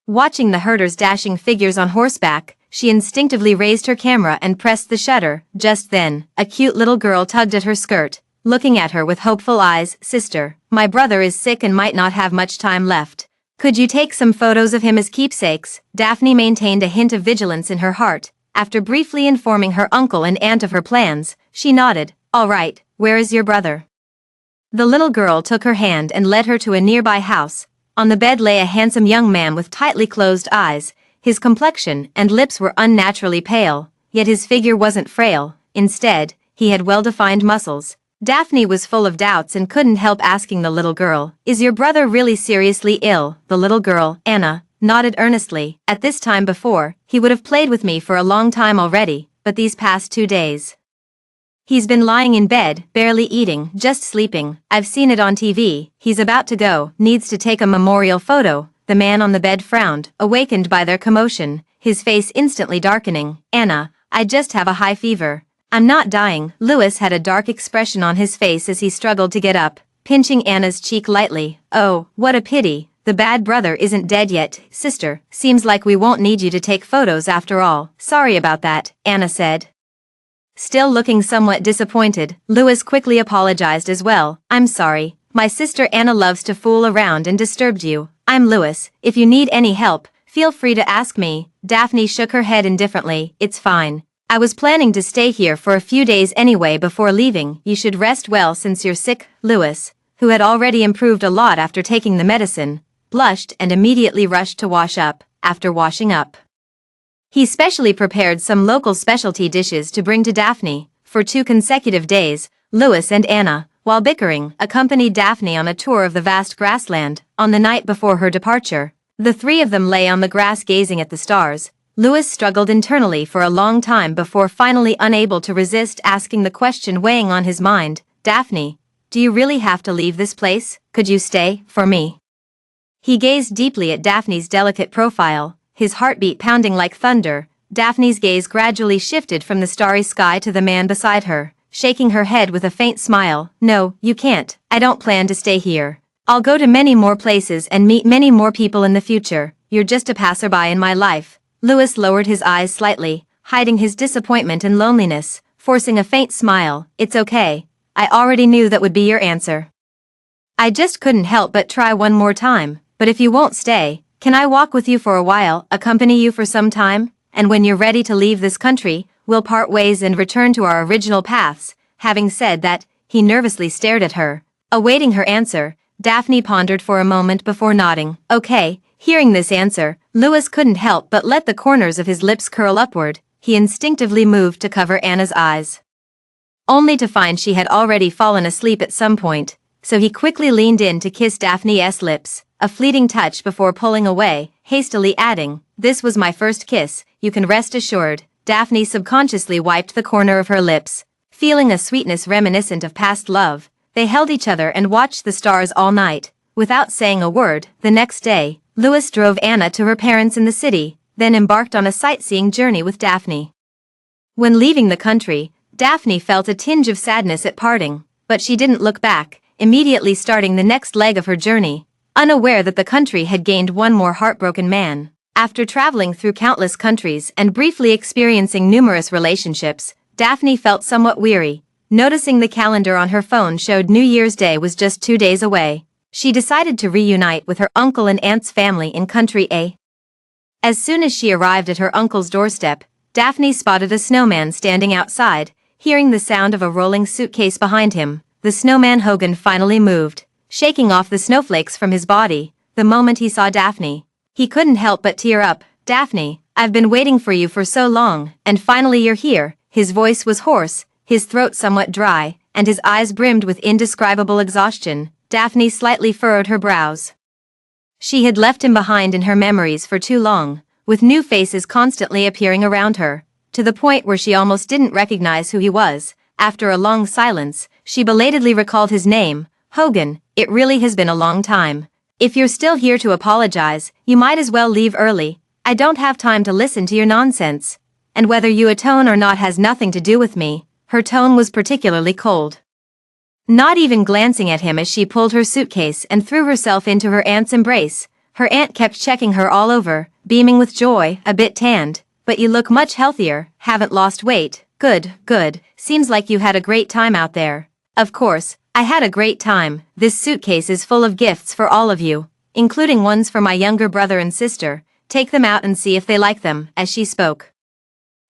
Watching the herders dashing figures on horseback, she instinctively raised her camera and pressed the shutter. Just then, a cute little girl tugged at her skirt, looking at her with hopeful eyes. "Sister, my brother is sick and might not have much time left. Could you take some photos of him as keepsakes?" Daphne maintained a hint of vigilance in her heart. After briefly informing her uncle and aunt of her plans, she nodded. "All right, where is your brother?" The little girl took her hand and led her to a nearby house. On the bed lay a handsome young man with tightly closed eyes. His complexion and lips were unnaturally pale, yet his figure wasn't frail. Instead, he had well-defined muscles. Daphne was full of doubts and couldn't help asking the little girl, "Is your brother really seriously ill?" The little girl, Anna, nodded earnestly. At this time before, he would have played with me for a long time already, but these past 2 days. He's been lying in bed, barely eating, just sleeping. I've seen it on TV. He's about to go, needs to take a memorial photo. The man on the bed frowned, awakened by their commotion, his face instantly darkening. Anna, I just have a high fever. I'm not dying. Louis had a dark expression on his face as he struggled to get up, pinching Anna's cheek lightly. Oh, what a pity. The bad brother isn't dead yet. Sister, seems like we won't need you to take photos after all. Sorry about that, Anna said. Still looking somewhat disappointed, Louis quickly apologized as well. I'm sorry. My sister Anna loves to fool around and disturbed you. I'm Louis. If you need any help, feel free to ask me. Daphne shook her head indifferently. It's fine. I was planning to stay here for a few days anyway before leaving. You should rest well since you're sick. Louis, who had already improved a lot after taking the medicine, blushed and immediately rushed to wash up. After washing up, he specially prepared some local specialty dishes to bring to Daphne. For 2 consecutive days, Louis and Anna, while bickering, accompanied Daphne on a tour of the vast grassland. On the night before her departure, the 3 of them lay on the grass gazing at the stars. Louis struggled internally for a long time before finally unable to resist asking the question weighing on his mind. Daphne, do you really have to leave this place? Could you stay, for me? He gazed deeply at Daphne's delicate profile, his heartbeat pounding like thunder. Daphne's gaze gradually shifted from the starry sky to the man beside her, shaking her head with a faint smile. No, you can't. I don't plan to stay here. I'll go to many more places and meet many more people in the future. You're just a passerby in my life. Louis lowered his eyes slightly, hiding his disappointment and loneliness, forcing a faint smile. It's okay. I already knew that would be your answer. I just couldn't help but try one more time. But if you won't stay, can I walk with you for a while, accompany you for some time, and when you're ready to leave this country, we'll part ways and return to our original paths? Having said that, he nervously stared at her. Awaiting her answer, Daphne pondered for a moment before nodding. Okay. Hearing this answer, Louis couldn't help but let the corners of his lips curl upward. He instinctively moved to cover Anna's eyes, only to find she had already fallen asleep at some point, so he quickly leaned in to kiss Daphne's lips. A fleeting touch before pulling away, hastily adding, "This was my first kiss, you can rest assured." Daphne subconsciously wiped the corner of her lips, feeling a sweetness reminiscent of past love. They held each other and watched the stars all night. Without saying a word, the next day, Louis drove Anna to her parents in the city, then embarked on a sightseeing journey with Daphne. When leaving the country, Daphne felt a tinge of sadness at parting, but she didn't look back, immediately starting the next leg of her journey, unaware that the country had gained one more heartbroken man. After traveling through countless countries and briefly experiencing numerous relationships, Daphne felt somewhat weary. Noticing the calendar on her phone showed New Year's Day was just 2 days away, she decided to reunite with her uncle and aunt's family in Country A. As soon as she arrived at her uncle's doorstep, Daphne spotted a snowman standing outside. Hearing the sound of a rolling suitcase behind him, the snowman Hogan finally moved, shaking off the snowflakes from his body. The moment he saw Daphne, he couldn't help but tear up. Daphne, I've been waiting for you for so long, and finally you're here. His voice was hoarse, his throat somewhat dry, and his eyes brimmed with indescribable exhaustion. Daphne slightly furrowed her brows. She had left him behind in her memories for too long, with new faces constantly appearing around her, to the point where she almost didn't recognize who he was. After a long silence, she belatedly recalled his name. Hogan, it really has been a long time. If you're still here to apologize, you might as well leave early. I don't have time to listen to your nonsense. And whether you atone or not has nothing to do with me. Her tone was particularly cold, not even glancing at him as she pulled her suitcase and threw herself into her aunt's embrace. Her aunt kept checking her all over, beaming with joy. A bit tanned, but you look much healthier. Haven't lost weight. Good, good. Seems like you had a great time out there. Of course, I had a great time. This suitcase is full of gifts for all of you, including ones for my younger brother and sister. Take them out and see if they like them." As she spoke,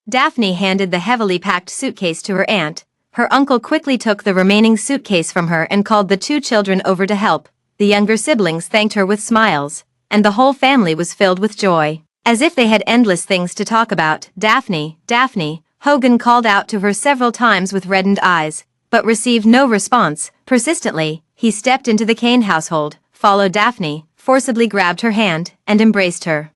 Daphne handed the heavily packed suitcase to her aunt. Her uncle quickly took the remaining suitcase from her and called the 2 children over to help. The younger siblings thanked her with smiles, and the whole family was filled with joy, as if they had endless things to talk about. Daphne, Daphne, Hogan called out to her several times with reddened eyes, but received no response. Persistently, he stepped into the Kane household, followed Daphne, forcibly grabbed her hand and embraced her.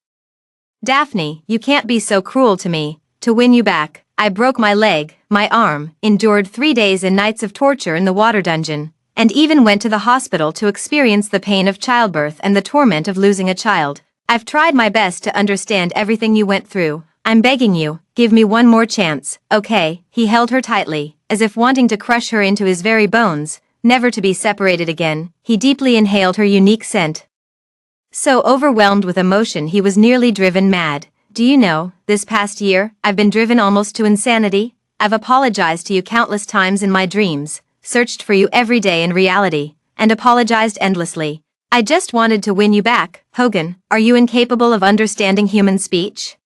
"Daphne, you can't be so cruel to me. To win you back, I broke my leg, my arm, endured 3 days and nights of torture in the water dungeon, and even went to the hospital to experience the pain of childbirth and the torment of losing a child. I've tried my best to understand everything you went through. I'm begging you, give me one more chance, okay?" He held her tightly, as if wanting to crush her into his very bones, never to be separated again. He deeply inhaled her unique scent. So overwhelmed with emotion he was nearly driven mad. "Do you know, this past year, I've been driven almost to insanity? I've apologized to you countless times in my dreams, searched for you every day in reality, and apologized endlessly. I just wanted to win you back. Hogan, are you incapable of understanding human speech?"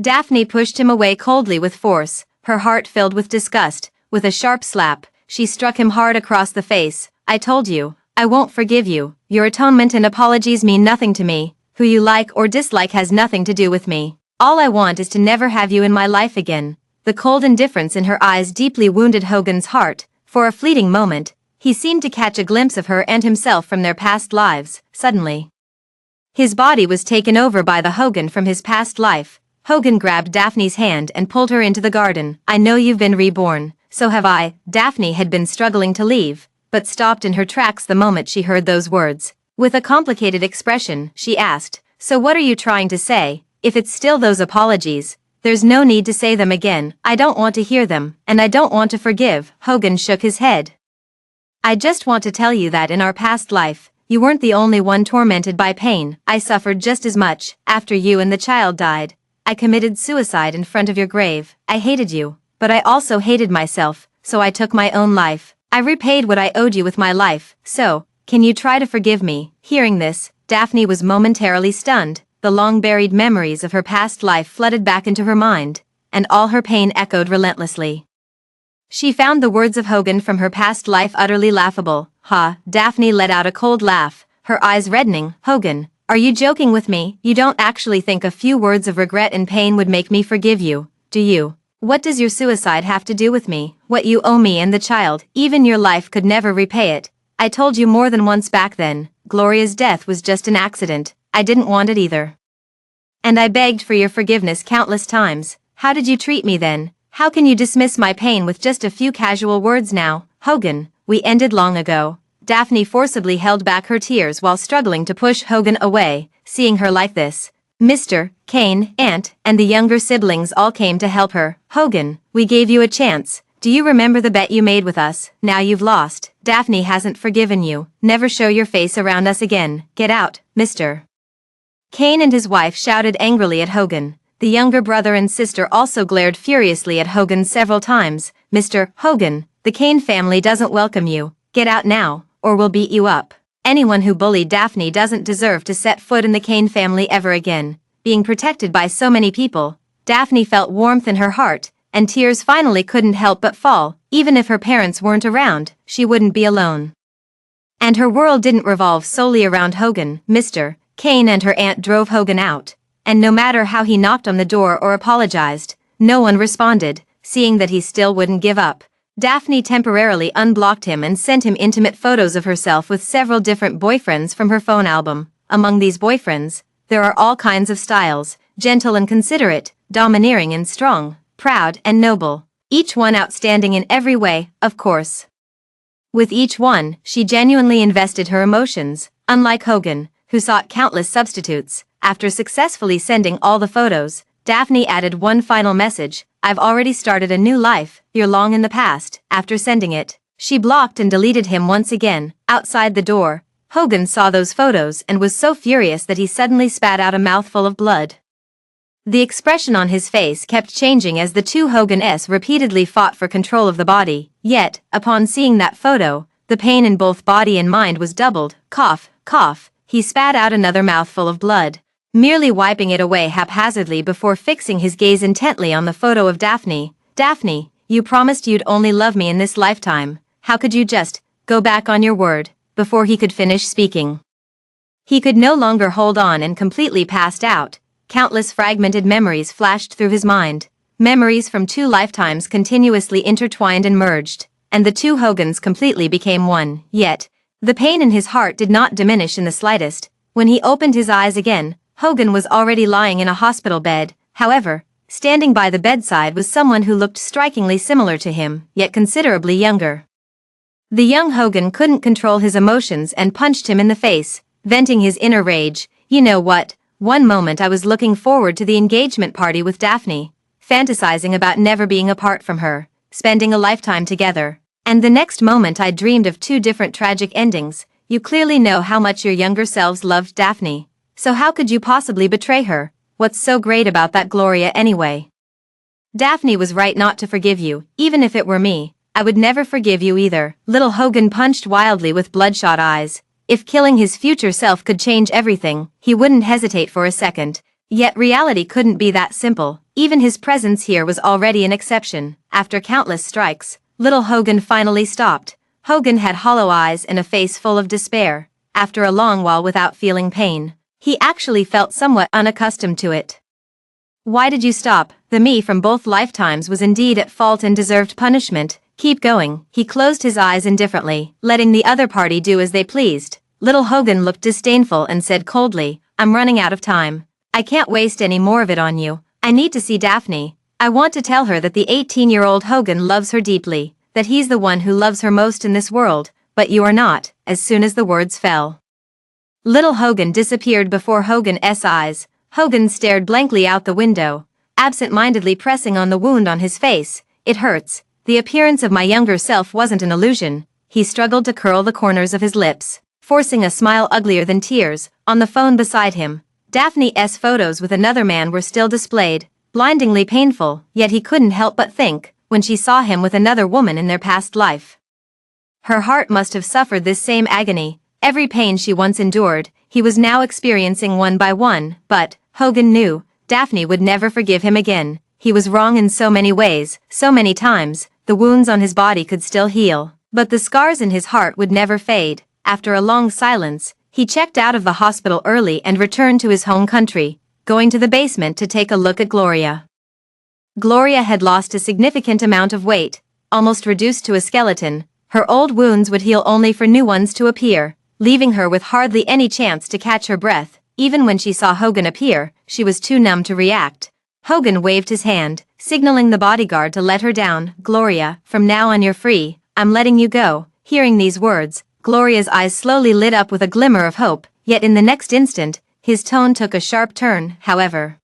Daphne pushed him away coldly with force, her heart filled with disgust. With a sharp slap, she struck him hard across the face. "I told you, I won't forgive you. Your atonement and apologies mean nothing to me. Who you like or dislike has nothing to do with me. All I want is to never have you in my life again." The cold indifference in her eyes deeply wounded Hogan's heart. For a fleeting moment, he seemed to catch a glimpse of her and himself from their past lives. Suddenly, his body was taken over by the Hogan from his past life. Hogan grabbed Daphne's hand and pulled her into the garden. "I know you've been reborn, so have I." Daphne had been struggling to leave, but stopped in her tracks the moment she heard those words. With a complicated expression, she asked, "So what are you trying to say? If it's still those apologies, there's no need to say them again. I don't want to hear them, and I don't want to forgive." Hogan shook his head. "I just want to tell you that in our past life, you weren't the only one tormented by pain. I suffered just as much. After you and the child died, I committed suicide in front of your grave. I hated you, but I also hated myself, so I took my own life. I repaid what I owed you with my life, so, can you try to forgive me?" Hearing this, Daphne was momentarily stunned. The long-buried memories of her past life flooded back into her mind, and all her pain echoed relentlessly. She found the words of Hogan from her past life utterly laughable. "Ha!" Daphne let out a cold laugh, her eyes reddening. "Hogan, are you joking with me? You don't actually think a few words of regret and pain would make me forgive you, do you? What does your suicide have to do with me? What you owe me and the child, even your life could never repay it. I told you more than once back then, Gloria's death was just an accident. I didn't want it either. And I begged for your forgiveness countless times. How did you treat me then? How can you dismiss my pain with just a few casual words now?" "Hogan, we ended long ago." Daphne forcibly held back her tears while struggling to push Hogan away. Seeing her like this, Mr. Kane, Aunt, and the younger siblings all came to help her. "Hogan, we gave you a chance. Do you remember the bet you made with us? Now you've lost. Daphne hasn't forgiven you. Never show your face around us again. Get out, Mr. Kane and his wife shouted angrily at Hogan. The younger brother and sister also glared furiously at Hogan several times. "Mr. Hogan, the Kane family doesn't welcome you. Get out now, or we'll beat you up." Anyone who bullied Daphne doesn't deserve to set foot in the Kane family ever again. Being protected by so many people, Daphne felt warmth in her heart, and tears finally couldn't help but fall. Even if her parents weren't around, she wouldn't be alone. And her world didn't revolve solely around Hogan. Mr. Kane and her aunt drove Hogan out, and no matter how he knocked on the door or apologized, no one responded. Seeing that he still wouldn't give up, Daphne temporarily unblocked him and sent him intimate photos of herself with several different boyfriends from her phone album. Among these boyfriends, there are all kinds of styles: gentle and considerate, domineering and strong, proud and noble, each one outstanding in every way, of course. With each one, she genuinely invested her emotions, unlike Hogan, who sought countless substitutes. After successfully sending all the photos, Daphne added one final message: "I've already started a new life, you're long in the past." After sending it, she blocked and deleted him once again. Outside the door, Hogan saw those photos and was so furious that he suddenly spat out a mouthful of blood. The expression on his face kept changing as the two Hogan-s repeatedly fought for control of the body. Yet, upon seeing that photo, the pain in both body and mind was doubled. Cough, cough, he spat out another mouthful of blood, merely wiping it away haphazardly before fixing his gaze intently on the photo of Daphne. "Daphne, you promised you'd only love me in this lifetime. How could you just go back on your word?" Before he could finish speaking, he could no longer hold on and completely passed out. Countless fragmented memories flashed through his mind, memories from 2 lifetimes continuously intertwined and merged, and the two Hogans completely became one. Yet, the pain in his heart did not diminish in the slightest. When he opened his eyes again, Hogan was already lying in a hospital bed. However, standing by the bedside was someone who looked strikingly similar to him, yet considerably younger. The young Hogan couldn't control his emotions and punched him in the face, venting his inner rage. You know what? One moment I was looking forward to the engagement party with Daphne, fantasizing about never being apart from her, spending a lifetime together. And the next moment I dreamed of two different tragic endings. You clearly know how much your younger selves loved Daphne. So how could you possibly betray her? What's so great about that Gloria anyway? Daphne was right not to forgive you. Even if it were me, I would never forgive you either. Little Hogan punched wildly with bloodshot eyes. If killing his future self could change everything, he wouldn't hesitate for a second. Yet reality couldn't be that simple. Even his presence here was already an exception. After countless strikes, little Hogan finally stopped. Hogan had hollow eyes and a face full of despair. After a long while without feeling pain, he actually felt somewhat unaccustomed to it. Why did you stop? The me from both lifetimes was indeed at fault and deserved punishment. Keep going. He closed his eyes indifferently, letting the other party do as they pleased. Little Hogan looked disdainful and said coldly, I'm running out of time. I can't waste any more of it on you. I need to see Daphne. I want to tell her that the 18-year-old Hogan loves her deeply, that he's the one who loves her most in this world, but you are not. As soon as the words fell, little Hogan disappeared before Hogan's eyes. Hogan stared blankly out the window, absent-mindedly pressing on the wound on his face. It hurts. The appearance of my younger self wasn't an illusion. He struggled to curl the corners of his lips, forcing a smile uglier than tears. On the phone beside him, Daphne's photos with another man were still displayed, blindingly painful, yet he couldn't help but think, when she saw him with another woman in their past life. Her heart must have suffered this same agony. Every pain she once endured, he was now experiencing one by one. But Hogan knew Daphne would never forgive him again. He was wrong in so many ways, so many times. The wounds on his body could still heal, but the scars in his heart would never fade. After a long silence, he checked out of the hospital early and returned to his home country, going to the basement to take a look at Gloria. Gloria had lost a significant amount of weight, almost reduced to a skeleton. Her old wounds would heal only for new ones to appear, leaving her with hardly any chance to catch her breath. Even when she saw Hogan appear, she was too numb to react. Hogan waved his hand, signaling the bodyguard to let her down. Gloria, from now on you're free. I'm letting you go. Hearing these words, Gloria's eyes slowly lit up with a glimmer of hope, yet in the next instant, his tone took a sharp turn. However,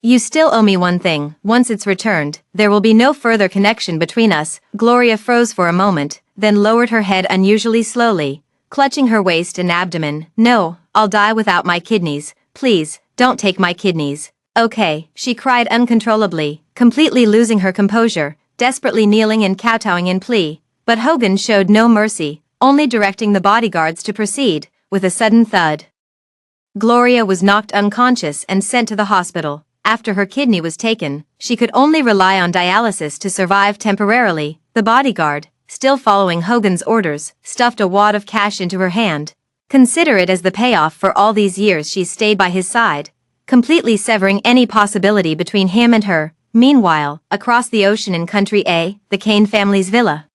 you still owe me one thing. Once it's returned, there will be no further connection between us. Gloria froze for a moment, then lowered her head unusually slowly, clutching her waist and abdomen. No, I'll die without my kidneys. Please, don't take my kidneys. Okay, she cried uncontrollably, completely losing her composure, desperately kneeling and kowtowing in plea. But Hogan showed no mercy, only directing the bodyguards to proceed. With a sudden thud, Gloria was knocked unconscious and sent to the hospital. After her kidney was taken, she could only rely on dialysis to survive temporarily. The bodyguard, still following Hogan's orders, stuffed a wad of cash into her hand. Consider it as the payoff for all these years she's stayed by his side, completely severing any possibility between him and her. Meanwhile, across the ocean in Country A, the Kane family's villa,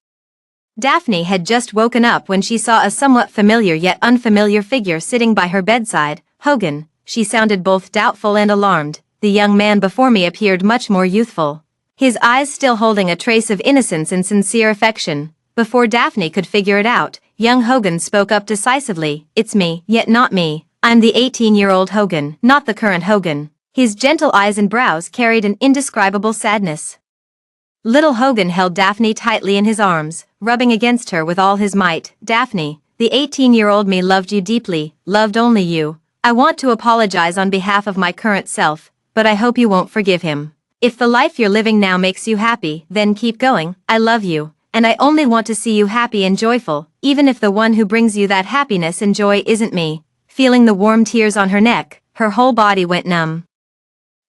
Daphne had just woken up when she saw a somewhat familiar yet unfamiliar figure sitting by her bedside. Hogan, she sounded both doubtful and alarmed. The young man before me appeared much more youthful, his eyes still holding a trace of innocence and sincere affection. Before Daphne could figure it out, young Hogan spoke up decisively. It's me, yet not me. I'm the 18-year-old Hogan, not the current Hogan. His gentle eyes and brows carried an indescribable sadness. Little Hogan held Daphne tightly in his arms, rubbing against her with all his might. Daphne, the 18-year-old me loved you deeply, loved only you. I want to apologize on behalf of my current self, but I hope you won't forgive him. If the life you're living now makes you happy, then keep going. I love you, and I only want to see you happy and joyful, even if the one who brings you that happiness and joy isn't me. Feeling the warm tears on her neck, her whole body went numb,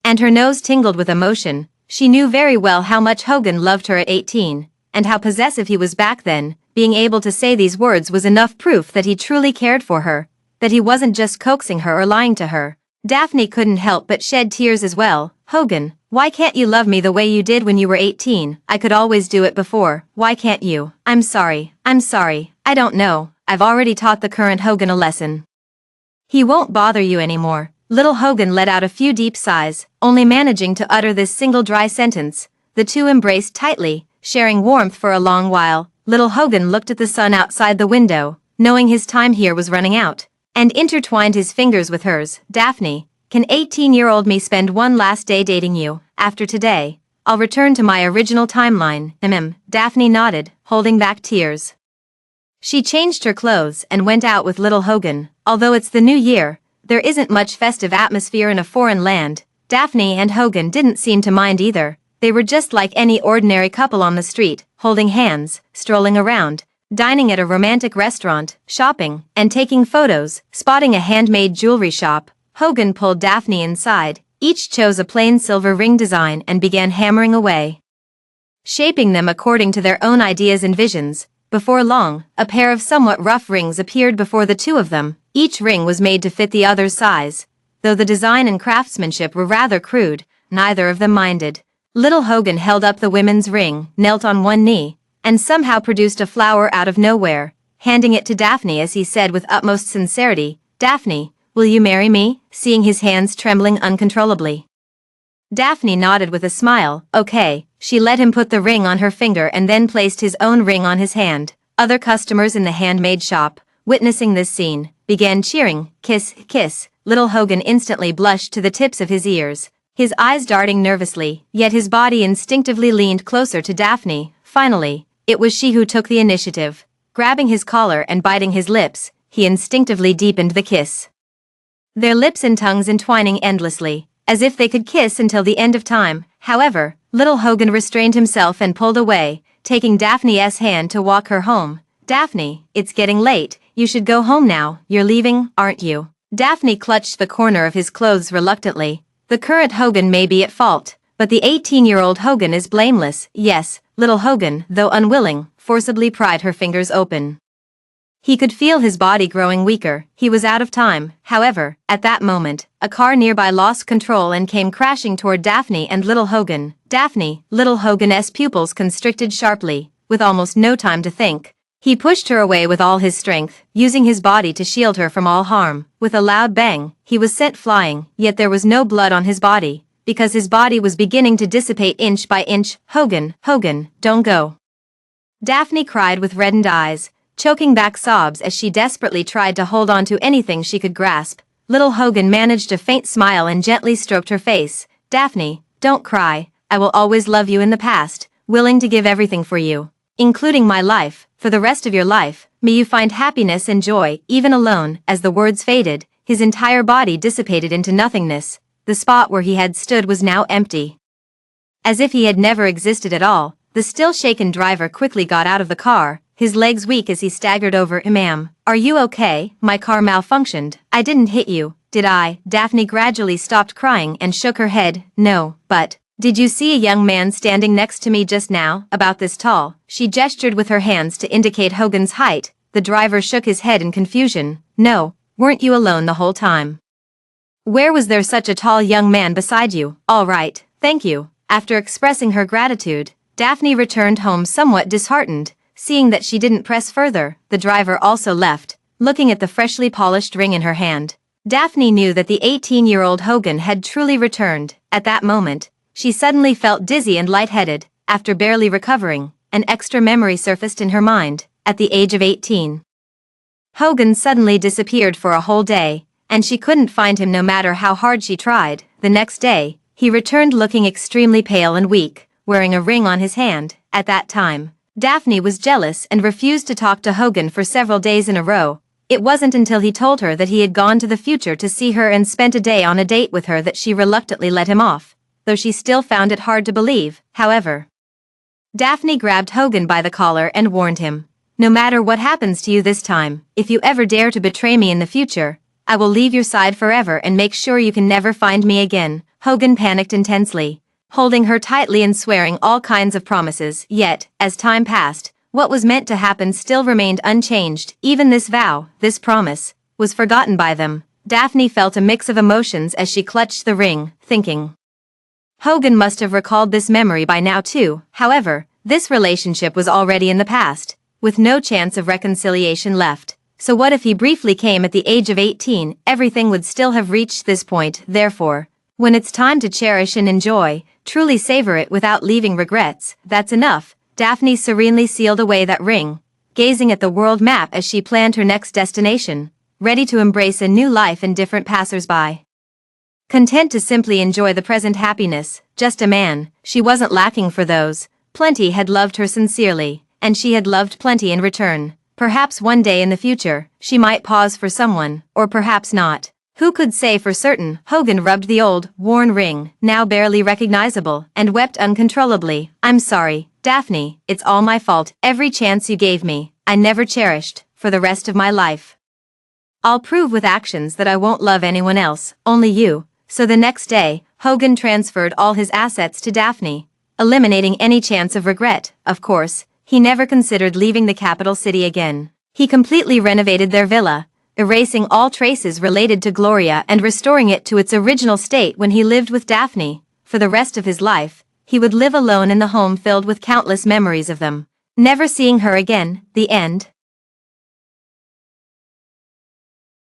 and her nose tingled with emotion. She knew very well how much Hogan loved her at 18, and how possessive he was back then. Being able to say these words was enough proof that he truly cared for her, that he wasn't just coaxing her or lying to her. Daphne couldn't help but shed tears as well. Hogan, why can't you love me the way you did when you were 18? I could always do it before. Why can't you? I'm sorry. I don't know. I've already taught the current Hogan a lesson. He won't bother you anymore. Little Hogan let out a few deep sighs, only managing to utter this single dry sentence. The two embraced tightly, sharing warmth for a long while. Little Hogan looked at the sun outside the window, knowing his time here was running out, and intertwined his fingers with hers. Daphne, can 18-year-old me spend one last day dating you? After today, I'll return to my original timeline. Daphne nodded, holding back tears. She changed her clothes and went out with little Hogan. Although it's the new year, there isn't much festive atmosphere in a foreign land. Daphne and Hogan didn't seem to mind either. They were just like any ordinary couple on the street, holding hands, strolling around, dining at a romantic restaurant, shopping, and taking photos. Spotting a handmade jewelry shop, Hogan pulled Daphne inside. Each chose a plain silver ring design and began hammering away, shaping them according to their own ideas and visions. Before long, a pair of somewhat rough rings appeared before the two of them. Each ring was made to fit the other's size. Though the design and craftsmanship were rather crude, neither of them minded. Little Hogan held up the women's ring, knelt on one knee, and somehow produced a flower out of nowhere, handing it to Daphne as he said with utmost sincerity, "Daphne, will you marry me?" seeing his hands trembling uncontrollably. Daphne nodded with a smile. Okay. She let him put the ring on her finger and then placed his own ring on his hand. Other customers in the handmade shop, witnessing this scene, began cheering. Kiss, kiss. Little Hogan instantly blushed to the tips of his ears, his eyes darting nervously, yet his body instinctively leaned closer to Daphne. Finally, it was she who took the initiative. Grabbing his collar and biting his lips, he instinctively deepened the kiss. Their lips and tongues entwining endlessly, as if they could kiss until the end of time. However, little Hogan restrained himself and pulled away, taking Daphne's hand to walk her home. "Daphne, it's getting late, you should go home now. You're leaving, aren't you?" Daphne clutched the corner of his clothes reluctantly. The current Hogan may be at fault, but the 18-year-old Hogan is blameless. Yes, little Hogan, though unwilling, forcibly pried her fingers open. He could feel his body growing weaker. He was out of time. However, at that moment, a car nearby lost control and came crashing toward Daphne and little Hogan. Daphne, little Hogan's pupils constricted sharply, with almost no time to think. He pushed her away with all his strength, using his body to shield her from all harm. With a loud bang, he was sent flying, yet there was no blood on his body, because his body was beginning to dissipate inch by inch. "Hogan, Hogan, don't go!" Daphne cried with reddened eyes, choking back sobs as she desperately tried to hold on to anything she could grasp. Little Hogan managed a faint smile and gently stroked her face. "Daphne, don't cry. I will always love you in the past, willing to give everything for you, including my life. For the rest of your life, may you find happiness and joy, even alone." As the words faded, his entire body dissipated into nothingness. The spot where he had stood was now empty, as if he had never existed at all. The still shaken driver quickly got out of the car, his legs weak as he staggered over. "Ma'am, are you okay? My car malfunctioned. I didn't hit you, did I?" Daphne gradually stopped crying and shook her head. "No, but did you see a young man standing next to me just now, about this tall?" She gestured with her hands to indicate Hogan's height. The driver shook his head in confusion. "No, weren't you alone the whole time? Where was there such a tall young man beside you?" "All right, thank you." After expressing her gratitude, Daphne returned home somewhat disheartened. Seeing that she didn't press further, the driver also left, looking at the freshly polished ring in her hand. Daphne knew that the 18-year-old Hogan had truly returned. At that moment, she suddenly felt dizzy and lightheaded. After barely recovering, an extra memory surfaced in her mind. At the age of 18, Hogan suddenly disappeared for a whole day, and she couldn't find him no matter how hard she tried. The next day, he returned looking extremely pale and weak, wearing a ring on his hand. At that time, Daphne was jealous and refused to talk to Hogan for several days in a row. It wasn't until he told her that he had gone to the future to see her and spent a day on a date with her that she reluctantly let him off, though she still found it hard to believe. However, Daphne grabbed Hogan by the collar and warned him, "No matter what happens to you this time, if you ever dare to betray me in the future, I will leave your side forever and make sure you can never find me again." Hogan panicked intensely, holding her tightly and swearing all kinds of promises. Yet, as time passed, what was meant to happen still remained unchanged. Even this vow, this promise, was forgotten by them. Daphne felt a mix of emotions as she clutched the ring, thinking Hogan must have recalled this memory by now too. However, this relationship was already in the past, with no chance of reconciliation left. So what if he briefly came at the age of 18? Everything would still have reached this point. Therefore, when it's time to cherish and enjoy, truly savor it without leaving regrets, that's enough. Daphne serenely sealed away that ring, gazing at the world map as she planned her next destination, ready to embrace a new life and different passers-by. Content to simply enjoy the present happiness, just a man, she wasn't lacking for those. Plenty had loved her sincerely, and she had loved plenty in return. Perhaps one day in the future, she might pause for someone, or perhaps not. Who could say for certain? Hogan rubbed the old, worn ring, now barely recognizable, and wept uncontrollably. I'm sorry, Daphne, it's all my fault. Every chance you gave me, I never cherished, for the rest of my life. I'll prove with actions that I won't love anyone else, only you. So the next day, Hogan transferred all his assets to Daphne, eliminating any chance of regret. Of course, he never considered leaving the capital city again. He completely renovated their villa, erasing all traces related to Gloria and restoring it to its original state. When he lived with Daphne, for the rest of his life, he would live alone in the home filled with countless memories of them, never seeing her again. The end.